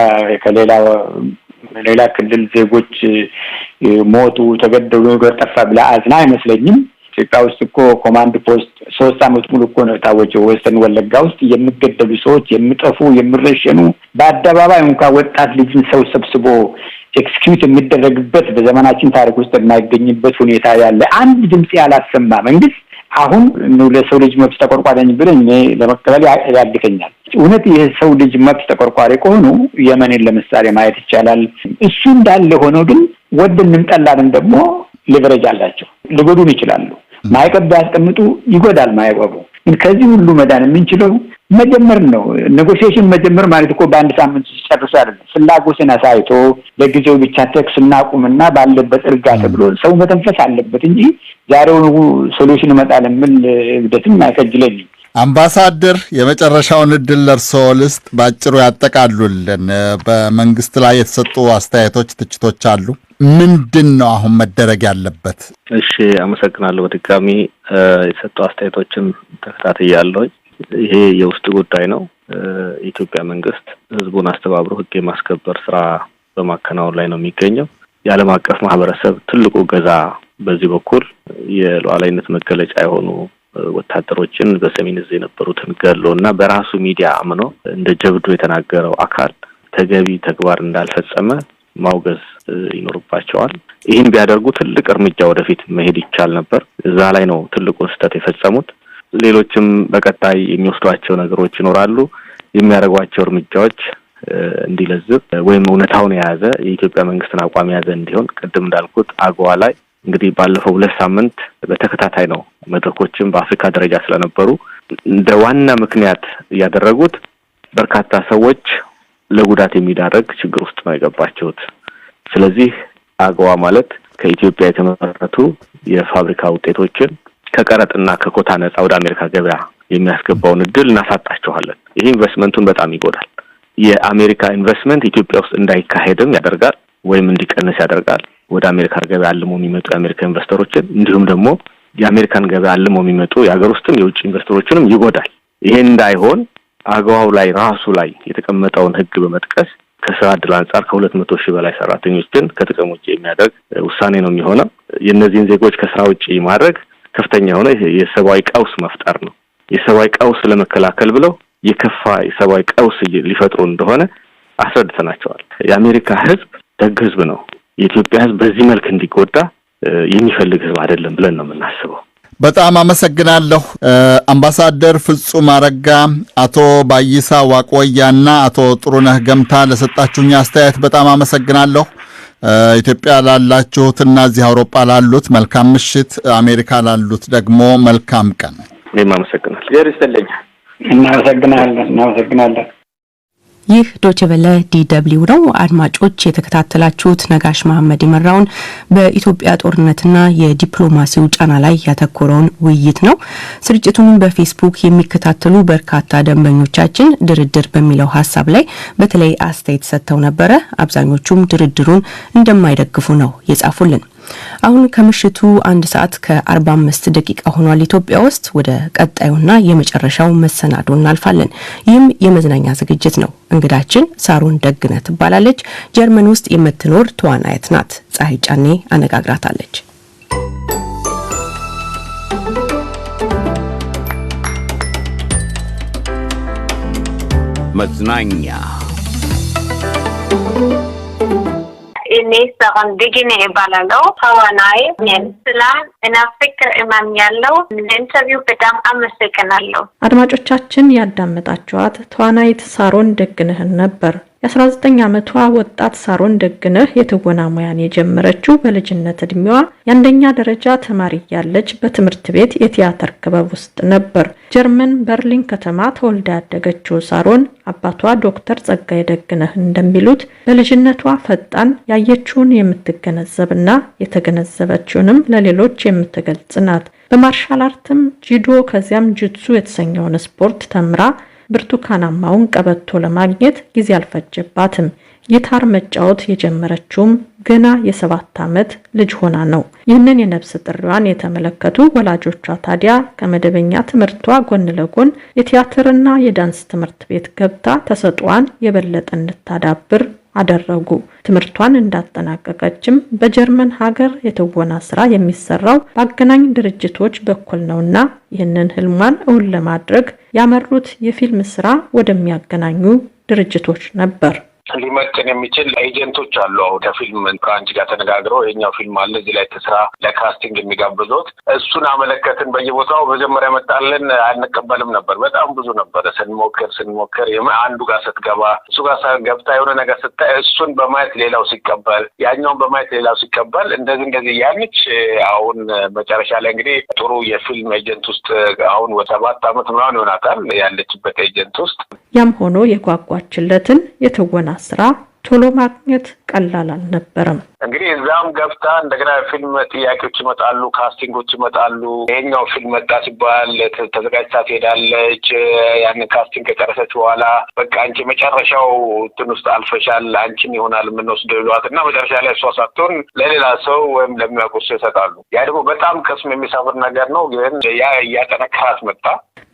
ከሌላ ክልል ዜጎች ሞቱ፣ ተገደሉ፣ ጠፋ ብላ አዝና አይመስለኝም። ኢትዮጵያ ውስጥ እኮ ኮማንድ ፖስት 3 ዓመት ሙሉ እኮ ነው የታወጀው። ወሰን ወለጋ ውስጥ የሚገደሉ ሰዎች፣ የሚጠፉ፣ የሚረሸኑ በአደባባይ እንኳን ወጣት ልጅን ሰው ሰብስቦ ኤክስኪዩት የሚደረግበት በዘመናችን ታሪክ ውስጥ የማይገኝበት ሁኔታ ያለ አንድ ድምጽ ያላሰማ መንግስት አሁን ለሰው ልጅ መብት ተቆርቋሪ ነኝ ብለኝ ለመቀበል ያግተኛል። እውነት የሰው ልጅ መብት ተቆርቋሪ ከሆኑ የመንን ለምሳሌ ማየት ይቻላል። እሱ እንዳለ ሆኖ ግን ወደንም ጠላንም ደግሞ ሊቨሬጅ አላቸው፣ ሊጎዱን ይችላሉ። ማይቀብ ቢያስቀምጡ ይጎዳል ማይቀቡ። ከዚህ ሁሉ መዳን የምንችለው መጀመር ነው። ኔጎሺዬሽን መጀመር ማለት እኮ በአንድ ሳምንት ሲጨርሱ አይደለም። ፍላጎትን አሳይቶ ለጊዜው ብቻ ተኩስ እናቁምና ባለበት እርጋ ተብሎ ሰው መተንፈስ አለበት እንጂ ዛሬውን ሶሉሽን ይመጣል ምን እብደትም አይከጅለኝም። አምባሳደር የመጨረሻውን እድል ለርሶ ልስጥ፣ ባጭሩ ያጠቃሉልን። በመንግስት ላይ የተሰጡ አስተያየቶች፣ ትችቶች አሉ። ምንድነው አሁን መደረግ ያለበት? እሺ፣ አመሰግናለሁ። በድጋሚ የተሰጡ አስተያየቶችን ተከታትያለሁ። ይሄ የውስጥ ጉዳይ ነው። የኢትዮጵያ መንግስት ህዝቡን አስተባብሮ ህግ የማስከበር ስራ በማከናወን ላይ ነው የሚገኘው። የዓለም አቀፍ ማህበረሰብ ትልቁ ገዛ በዚህ በኩል የሉዓላዊነት መገለጫ የሆኑ ወታደሮችን በሰሜን እዝ የነበሩትን ገሎና በራሱ ሚዲያ አምኖ እንደ ጀብዱ የተናገረው አካል ተገቢ ተግባር እንዳልፈጸመ ማውገዝ ይኖርባቸዋል። ይህን ቢያደርጉ ትልቅ እርምጃ ወደፊት መሄድ ይቻል ነበር። እዛ ላይ ነው ትልቁ ስህተት የፈጸሙት። ሌሎችም በቀጣይ የሚወስዷቸው ነገሮች ይኖራሉ። የሚያደርጓቸው እርምጃዎች እንዲለዝብ ወይም እውነታውን የያዘ የኢትዮጵያ መንግስትን አቋም የያዘ እንዲሆን ቅድም እንዳልኩት አጎዋ ላይ እንግዲህ ባለፈው 2 ሳምንት በተከታታይ ነው መድረኮችን በአፍሪካ ደረጃ ስለነበሩ እንደ ዋና ምክንያት ያደረጉት በርካታ ሰዎች ለጉዳት የሚዳረግ ችግር ውስጥ ነው የገባቸውት። ስለዚህ አጎዋ ማለት ከኢትዮጵያ የተመረቱ የፋብሪካ ውጤቶችን ከቀረጥና ከኮታ ነፃ ወደ አሜሪካ ገበያ የሚያስገባውን እድል እናሳጣቸዋለን። ይሄ ኢንቨስትመንቱን በጣም ይጎዳል። የአሜሪካ ኢንቨስትመንት ኢትዮጵያ ውስጥ እንዳይካሄድም ያደርጋል ወይም እንዲቀንስ ያደርጋል። ወደ አሜሪካ ገበያ አልሞ የሚመጡ የአሜሪካ ኢንቨስተሮችን እንዲሁም ደግሞ የአሜሪካን ገበያ አልሞ የሚመጡ የሀገር ውስጥም የውጭ ኢንቨስተሮችንም ይጎዳል። ይሄ እንዳይሆን አገዋው ላይ ራሱ ላይ የተቀመጠውን ህግ በመጥቀስ ከስራ ዕድል አንጻር ከ200 ሺህ በላይ ሰራተኞችን ከጥቅም ውጭ የሚያደርግ ውሳኔ ነው የሚሆነው። የእነዚህን ዜጎች ከስራ ውጭ ማድረግ ከፍተኛ የሆነ የሰብአዊ ቀውስ መፍጠር ነው። የሰብአዊ ቀውስ ለመከላከል ብለው የከፋ የሰብአዊ ቀውስ ሊፈጥሩ እንደሆነ አስረድተናቸዋል። የአሜሪካ ህዝብ ደግ ህዝብ ነው። የኢትዮጵያ ህዝብ በዚህ መልክ እንዲጎዳ የሚፈልግ ህዝብ አይደለም ብለን ነው የምናስበው። በጣም አመሰግናለሁ አምባሳደር ፍጹም አረጋ፣ አቶ ባይሳ ዋቆያና አቶ ጥሩነህ ገምታ ለሰጣችሁኝ አስተያየት በጣም አመሰግናለሁ። ኢትዮጵያ ላላችሁትና እዚህ አውሮፓ ላሉት መልካም ምሽት፣ አሜሪካ ላሉት ደግሞ መልካም ቀን። እኔም አመሰግናለሁ። ይርስተልኝ። እናመሰግናለን። ይህ ዶቼ ቬለ ዲደብሊው ነው። አድማጮች የተከታተላችሁት ነጋሽ መሐመድ የመራውን በኢትዮጵያ ጦርነትና የዲፕሎማሲው ጫና ላይ ያተኮረውን ውይይት ነው። ስርጭቱን በፌስቡክ የሚከታተሉ በርካታ ደንበኞቻችን ድርድር በሚለው ሐሳብ ላይ በተለይ አስተያየት ሰጥተው ነበረ። አብዛኞቹም ድርድሩን እንደማይደግፉ ነው የጻፉልን። አሁን ከምሽቱ 1 ሰዓት ከ45 ደቂቃ ሆኗል ኢትዮጵያ ውስጥ። ወደ ቀጣዩና የመጨረሻው መሰናዶ እናልፋለን። ይህም የመዝናኛ ዝግጅት ነው። እንግዳችን ሳሮን ደግነህ ትባላለች። ጀርመን ውስጥ የምትኖር ተዋናይት ናት። ፀሐይ ጫኔ አነጋግራታለች። መዝናኛ እኔ ሳሮን ደግነህ እባላለሁ። ተዋናይ ነኝ። ሰላም እና ፍቅር እመኛለሁ። ለኢንተርቪው በጣም አመሰግናለሁ። አድማጮቻችን ያዳመጣችኋት ተዋናይት ሳሮን ደግነህን ነበር። የ19 ዓመቷ ወጣት ሳሮን ደግነህ የትወና ሙያን የጀመረችው በልጅነት እድሜዋ የአንደኛ ደረጃ ተማሪ ያለች በትምህርት ቤት የቲያትር ክበብ ውስጥ ነበር። ጀርመን በርሊን ከተማ ተወልዳ ያደገችው ሳሮን አባቷ ዶክተር ጸጋይ ደግነህ እንደሚሉት በልጅነቷ ፈጣን፣ ያየችውን የምትገነዘብና የተገነዘበችውንም ለሌሎች የምትገልጽ ናት። በማርሻል አርትም ጂዶ ከዚያም ጁትሱ የተሰኘውን ስፖርት ተምራ ብርቱካናማውን ቀበቶ ለማግኘት ጊዜ አልፈጀባትም። ጊታር መጫወት የጀመረችውም ገና የ7 ዓመት ልጅ ሆና ነው። ይህንን የነፍስ ጥሪዋን የተመለከቱ ወላጆቿ ታዲያ ከመደበኛ ትምህርቷ ጎን ለጎን የቲያትርና የዳንስ ትምህርት ቤት ገብታ ተሰጥኦዋን የበለጠ እንድታዳብር አደረጉ። ትምህርቷን እንዳጠናቀቀችም በጀርመን ሀገር የትወና ስራ የሚሰራው በአገናኝ ድርጅቶች በኩል ነውና ይህንን ህልሟን እውን ለማድረግ ያመሩት የፊልም ስራ ወደሚያገናኙ ድርጅቶች ነበር። ሊመጥን የሚችል ኤጀንቶች አሉ። አሁን ከፊልም ከአንቺ ጋር ተነጋግረው የኛው ፊልም አለ እዚህ ላይ ተስራ ለካስቲንግ የሚጋብዙት እሱን አመለከትን። በየቦታው መጀመሪያ መጣልን አንቀበልም ነበር። በጣም ብዙ ነበር። ስንሞክር አንዱ ጋር ስትገባ እሱ ጋር ገብታ የሆነ ነገር ስታይ እሱን በማየት ሌላው ሲቀበል፣ ያኛውን በማየት ሌላው ሲቀበል እንደዚህ ያንች አሁን መጨረሻ ላይ እንግዲህ ጥሩ የፊልም ኤጀንት ውስጥ አሁን 7 ዓመት ምናምን ይሆናታል ያለችበት ኤጀንት ውስጥ። ያም ሆኖ የጓጓችለትን የትወና ስራ ቶሎ ማግኘት ቀላል አልነበረም። እንግዲህ እዛም ገብታ እንደገና ፊልም ጥያቄዎች ይመጣሉ፣ ካስቲንጎች ይመጣሉ። ይሄኛው ፊልም መጣ ሲባል ተዘጋጅታ ትሄዳለች። ያንን ካስቲንግ ከጨረሰች በኋላ በቃ አንቺ መጨረሻው እንትን ውስጥ አልፈሻል፣ አንቺን ይሆናል የምንወስደው ይሏትና መጨረሻ ላይ እሷ ሳትሆን ለሌላ ሰው ወይም ለሚያውቁት ሰው ይሰጣሉ። ያ ደግሞ በጣም ቅስም የሚሰብር ነገር ነው። ግን ያ እያጠነከራት መጣ።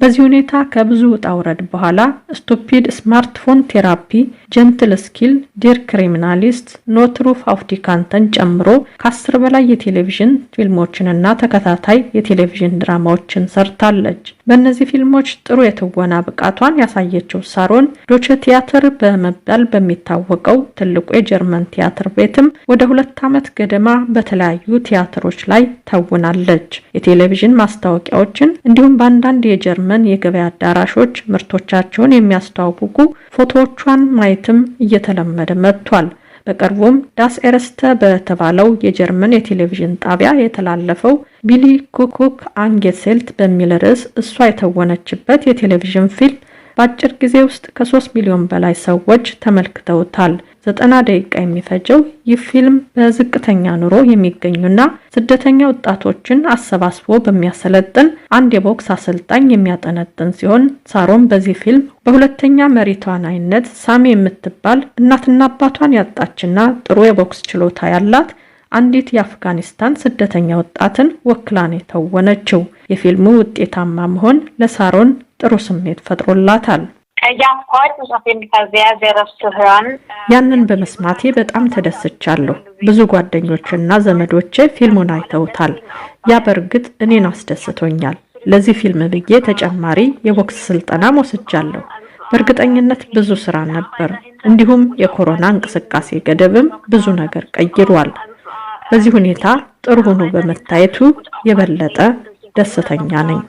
በዚህ ሁኔታ ከብዙ ውጣ ውረድ በኋላ ስቱፒድ ስማርትፎን ቴራፒ፣ ጀንትል ስኪል፣ ዲር ክሪሚናሊስት፣ ኖ ትሩፍ ኦፍ ዲ ካንተን ጨምሮ ከ10 በላይ የቴሌቪዥን ፊልሞችንና ተከታታይ የቴሌቪዥን ድራማዎችን ሰርታለች። በእነዚህ ፊልሞች ጥሩ የትወና ብቃቷን ያሳየችው ሳሮን ዶቼ ቲያትር በመባል በሚታወቀው ትልቁ የጀርመን ቲያትር ቤትም ወደ 2 ዓመት ገደማ በተለያዩ ቲያትሮች ላይ ተውናለች። የቴሌቪዥን ማስታወቂያዎችን እንዲሁም በአንዳንድ የጀርመን የገበያ አዳራሾች ምርቶቻቸውን የሚያስተዋውቁ ፎቶዎቿን ማየትም እየተለመደ መጥቷል። በቅርቡም ዳስ ኤርስተ በተባለው የጀርመን የቴሌቪዥን ጣቢያ የተላለፈው ቢሊ ኩኩክ አንጌሴልት በሚል ርዕስ እሷ የተወነችበት የቴሌቪዥን ፊልም በአጭር ጊዜ ውስጥ ከ3 ሚሊዮን በላይ ሰዎች ተመልክተውታል። 90 ደቂቃ የሚፈጀው ይህ ፊልም በዝቅተኛ ኑሮ የሚገኙና ስደተኛ ወጣቶችን አሰባስቦ በሚያሰለጥን አንድ የቦክስ አሰልጣኝ የሚያጠነጥን ሲሆን ሳሮን በዚህ ፊልም በሁለተኛ መሪ ተዋናይነት ሳሚ የምትባል እናትና አባቷን ያጣችና ጥሩ የቦክስ ችሎታ ያላት አንዲት የአፍጋኒስታን ስደተኛ ወጣትን ወክላን የተወነችው። የፊልሙ ውጤታማ መሆን ለሳሮን ጥሩ ስሜት ፈጥሮላታል። ያንን በመስማቴ በጣም ተደስቻለሁ። ብዙ ጓደኞችና ዘመዶቼ ፊልሙን አይተውታል። ያ በእርግጥ እኔን አስደስቶኛል። ለዚህ ፊልም ብዬ ተጨማሪ የቦክስ ስልጠና ወስጃለሁ። በእርግጠኝነት ብዙ ስራ ነበር። እንዲሁም የኮሮና እንቅስቃሴ ገደብም ብዙ ነገር ቀይሯል። በዚህ ሁኔታ ጥሩ ሆኖ በመታየቱ የበለጠ ደስተኛ ነኝ።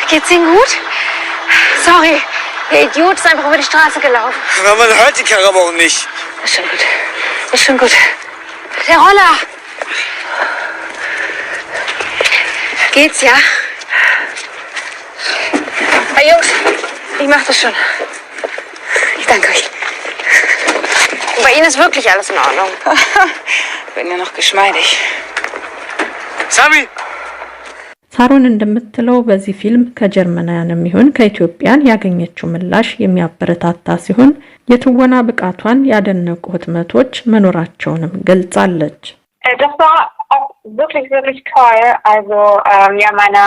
Geht's Ihnen gut? Sorry, der Idiot ist einfach über die Straße gelaufen. Aber man hört die Karre aber auch nicht. Ist schon gut. Ist schon gut. Der Roller. Geht's, ja? Hey Jungs, ich mach das schon. Ich danke euch. Und bei Ihnen ist wirklich alles in Ordnung. Bin ja noch geschmeidig. Sami! ሳሮን እንደምትለው በዚህ ፊልም ከጀርመናውያንም ይሁን ከኢትዮጵያን ያገኘችው ምላሽ የሚያበረታታ ሲሆን የትወና ብቃቷን ያደነቁ ህትመቶች መኖራቸውንም ገልጻለች። Das war auch wirklich toll. Also ja, meine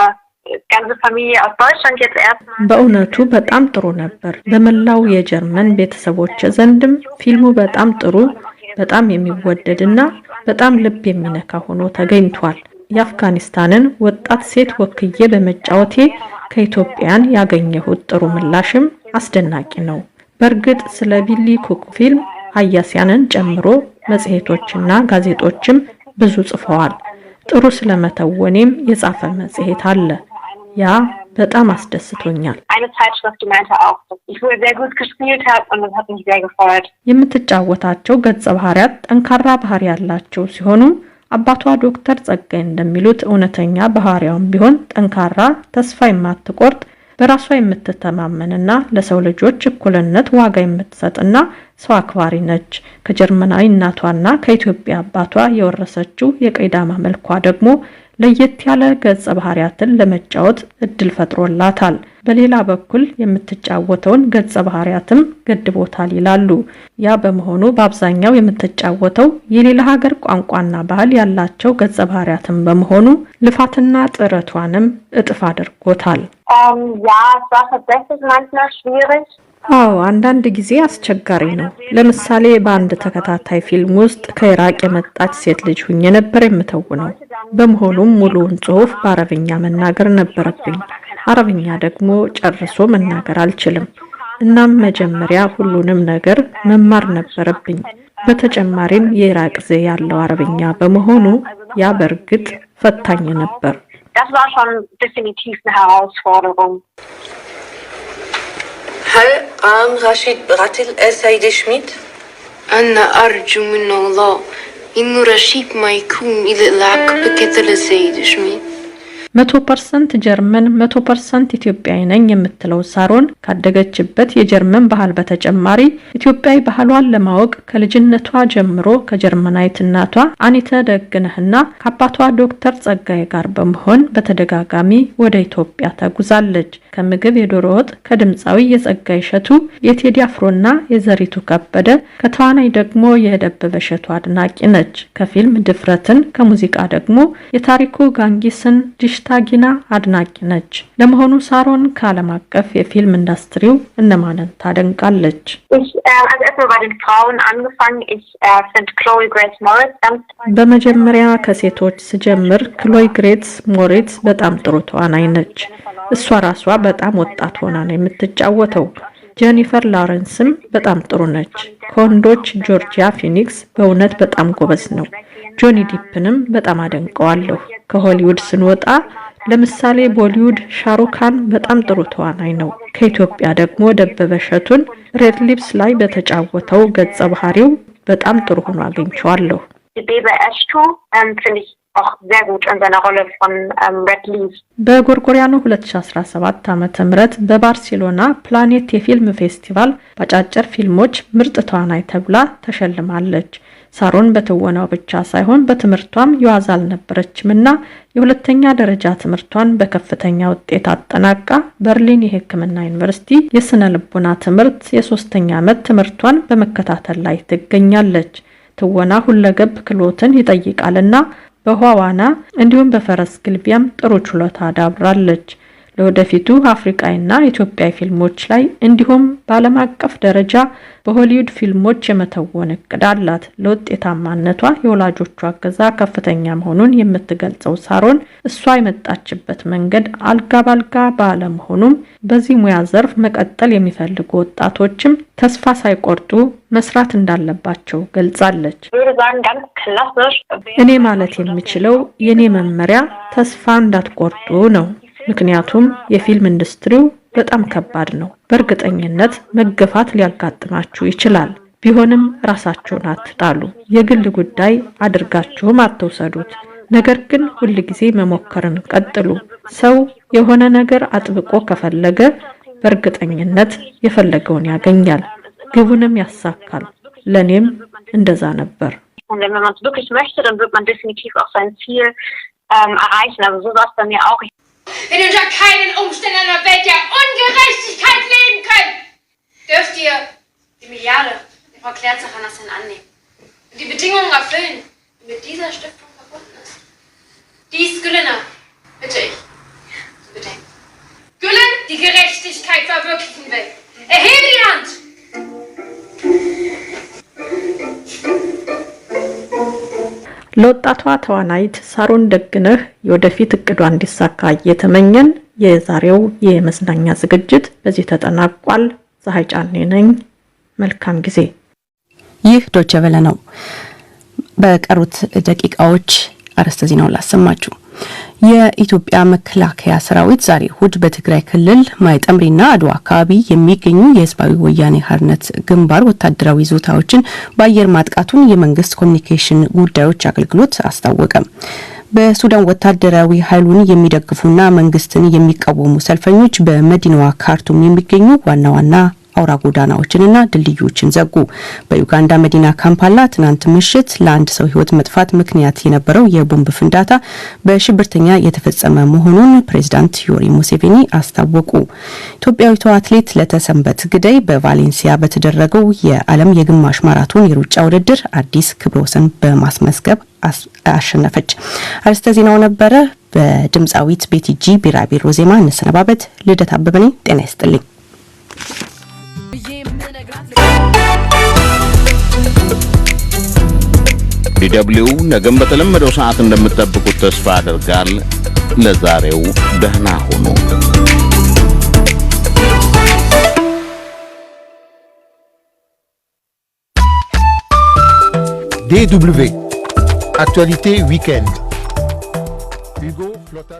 ganze Familie aus Deutschland jetzt erstmal. በእውነቱ በጣም ጥሩ ነበር። በመላው የጀርመን ቤተሰቦች ዘንድም ፊልሙ በጣም ጥሩ፣ በጣም የሚወደድና በጣም ልብ የሚነካ ሆኖ ተገኝቷል። የአፍጋኒስታንን ወጣት ሴት ወክዬ በመጫወቴ ከኢትዮጵያን ያገኘሁት ጥሩ ምላሽም አስደናቂ ነው። በእርግጥ ስለ ቢሊ ኩክ ፊልም ሀያሲያንን ጨምሮ መጽሔቶችና ጋዜጦችም ብዙ ጽፈዋል። ጥሩ ስለመተወኔም የጻፈ መጽሔት አለ። ያ በጣም አስደስቶኛል። የምትጫወታቸው ገጸ ባህሪያት ጠንካራ ባህሪ ያላቸው ሲሆኑ አባቷ ዶክተር ጸጋይ እንደሚሉት እውነተኛ ባህሪያውም ቢሆን ጠንካራ፣ ተስፋ የማትቆርጥ፣ በራሷ የምትተማመንና ለሰው ልጆች እኩልነት ዋጋ የምትሰጥና ሰው አክባሪ ነች። ከጀርመናዊ እናቷና ከኢትዮጵያ አባቷ የወረሰችው የቀይዳማ መልኳ ደግሞ ለየት ያለ ገጸ ባህሪያትን ለመጫወት እድል ፈጥሮላታል። በሌላ በኩል የምትጫወተውን ገጸ ባህሪያትም ገድቦታል ይላሉ። ያ በመሆኑ በአብዛኛው የምትጫወተው የሌላ ሀገር ቋንቋና ባህል ያላቸው ገጸ ባህሪያትን በመሆኑ ልፋትና ጥረቷንም እጥፍ አድርጎታል። አዎ፣ አንዳንድ ጊዜ አስቸጋሪ ነው። ለምሳሌ በአንድ ተከታታይ ፊልም ውስጥ ከኢራቅ የመጣች ሴት ልጅ ሁኜ ነበር የምተውነው። በመሆኑም ሙሉውን ጽሑፍ በአረብኛ መናገር ነበረብኝ። አረብኛ ደግሞ ጨርሶ መናገር አልችልም። እናም መጀመሪያ ሁሉንም ነገር መማር ነበረብኝ። በተጨማሪም የኢራቅ ዘዬ ያለው አረብኛ በመሆኑ ያ በእርግጥ ፈታኝ ነበር። هل قام رشيد بقتل السيد شميد؟ أنا أرجو من الله إنه رشيد ما يكون إذا لعق بقتل السيد شميد. 100% ጀርመን 100% ኢትዮጵያዊ ነኝ የምትለው ሳሮን ካደገችበት የጀርመን ባህል በተጨማሪ ኢትዮጵያዊ ባህሏን ለማወቅ ከልጅነቷ ጀምሮ ከጀርመናዊት እናቷ አኒተ ደግነህና ከአባቷ ዶክተር ጸጋይ ጋር በመሆን በተደጋጋሚ ወደ ኢትዮጵያ ተጉዛለች። ከምግብ የዶሮ ወጥ ከድምጻዊ የጸጋይ እሸቱ፣ የቴዲ አፍሮና የዘሪቱ ከበደ፣ ከተዋናይ ደግሞ የደበበ እሸቱ አድናቂ ነች። ከፊልም ድፍረትን ከሙዚቃ ደግሞ የታሪኩ ጋንጊስን ታጊና አድናቂ ነች። ለመሆኑ ሳሮን ከዓለም አቀፍ የፊልም ኢንዱስትሪው እነማንን ታደንቃለች? በመጀመሪያ ከሴቶች ስጀምር ክሎይ ግሬትስ ሞሪትስ በጣም ጥሩ ተዋናይ ነች። እሷ ራሷ በጣም ወጣት ሆና ነው የምትጫወተው። ጄኒፈር ላውረንስም በጣም ጥሩ ነች። ከወንዶች ጆርጂያ ፊኒክስ በእውነት በጣም ጎበዝ ነው። ጆኒ ዲፕንም በጣም አደንቀዋለሁ። ከሆሊውድ ስንወጣ ለምሳሌ ቦሊውድ ሻሩካን በጣም ጥሩ ተዋናይ ነው። ከኢትዮጵያ ደግሞ ደበበ እሸቱን ሬድ ሊፕስ ላይ በተጫወተው ገጸ ባህሪው በጣም ጥሩ ሆኖ አግኝቼዋለሁ። በጎርጎሪያኑ 2017 ዓ.ም በባርሴሎና ፕላኔት የፊልም ፌስቲቫል በአጫጭር ፊልሞች ምርጥ ተዋናይ ተብላ ተሸልማለች። ሳሮን በትወናው ብቻ ሳይሆን በትምህርቷም የዋዛ አልነበረችምና የሁለተኛ ደረጃ ትምህርቷን በከፍተኛ ውጤት አጠናቃ በርሊን የሕክምና ዩኒቨርሲቲ የስነ ልቦና ትምህርት የ3ኛ ዓመት ትምህርቷን በመከታተል ላይ ትገኛለች። ትወና ሁለገብ ክህሎትን ይጠይቃልና በህዋዋና እንዲሁም በፈረስ ግልቢያም ጥሩ ችሎታ አዳብራለች። ለወደፊቱ አፍሪካዊና ኢትዮጵያዊ ፊልሞች ላይ እንዲሁም በዓለም አቀፍ ደረጃ በሆሊውድ ፊልሞች የመተወን እቅድ አላት። ለውጤታማነቷ የወላጆቿ እገዛ ከፍተኛ መሆኑን የምትገልጸው ሳሮን እሷ የመጣችበት መንገድ አልጋ ባልጋ ባለመሆኑም በዚህ ሙያ ዘርፍ መቀጠል የሚፈልጉ ወጣቶችም ተስፋ ሳይቆርጡ መስራት እንዳለባቸው ገልጻለች። እኔ ማለት የምችለው የኔ መመሪያ ተስፋ እንዳትቆርጡ ነው። ምክንያቱም የፊልም ኢንዱስትሪው በጣም ከባድ ነው። በእርግጠኝነት መገፋት ሊያጋጥማችሁ ይችላል። ቢሆንም ራሳችሁን አትጣሉ። የግል ጉዳይ አድርጋችሁም አትውሰዱት። ነገር ግን ሁልጊዜ መሞከርን ቀጥሉ። ሰው የሆነ ነገር አጥብቆ ከፈለገ በእርግጠኝነት የፈለገውን ያገኛል፣ ግቡንም ያሳካል። ለኔም እንደዛ ነበር። Und wenn man es wirklich möchte, dann wird man definitiv auch sein Ziel erreichen. Also so war es bei mir auch. Wenn ihr unter keinen Umständen in einer Welt der Ungerechtigkeit leben könnt, dürft ihr die Milliarde der Frau Klerzer-Hanassan annehmen und die Bedingungen erfüllen, die mit dieser Stiftung verbunden ist. Dies Gülen'e bitte ich zu bedenken. Gülen die Gerechtigkeit verwirklichen will. Erhebe die Hand! ለወጣቷ ተዋናይት ሳሮን ደግነህ የወደፊት እቅዷ እንዲሳካ እየተመኘን የዛሬው የመዝናኛ ዝግጅት በዚህ ተጠናቋል። ፀሐይ ጫኔ ነኝ። መልካም ጊዜ። ይህ ዶቼ ቬለ ነው። በቀሩት ደቂቃዎች አርዕስተ ዜናውን ላሰማችሁ። የኢትዮጵያ መከላከያ ሰራዊት ዛሬ እሁድ በትግራይ ክልል ማይጠምሪና አድዋ አካባቢ የሚገኙ የህዝባዊ ወያኔ ሓርነት ግንባር ወታደራዊ ይዞታዎችን በአየር ማጥቃቱን የመንግስት ኮሚኒኬሽን ጉዳዮች አገልግሎት አስታወቀ። በሱዳን ወታደራዊ ኃይሉን የሚደግፉና መንግስትን የሚቃወሙ ሰልፈኞች በመዲናዋ ካርቱም የሚገኙ ዋና ዋና አውራ ጎዳናዎችንና ድልድዮችን ዘጉ። በዩጋንዳ መዲና ካምፓላ ትናንት ምሽት ለአንድ ሰው ህይወት መጥፋት ምክንያት የነበረው የቦምብ ፍንዳታ በሽብርተኛ የተፈጸመ መሆኑን ፕሬዝዳንት ዮዌሪ ሙሴቬኒ አስታወቁ። ኢትዮጵያዊቷ አትሌት ለተሰንበት ግዳይ በቫሌንሲያ በተደረገው የዓለም የግማሽ ማራቶን የሩጫ ውድድር አዲስ ክብረ ወሰን በማስመዝገብ አሸነፈች። አርዕስተ ዜናው ነበረ። በድምጻዊት ቤቲጂ ቢራቢሮ ዜማ እንሰነባበት። ልደት አበበ ነኝ። ጤና ይስጥልኝ። ዲደብሊው ነገም በተለመደው ሰዓት እንደምትጠብቁት ተስፋ አደርጋል። ለዛሬው ደህና ሁኑ። DW Actualité Week-end. Hugo Flotta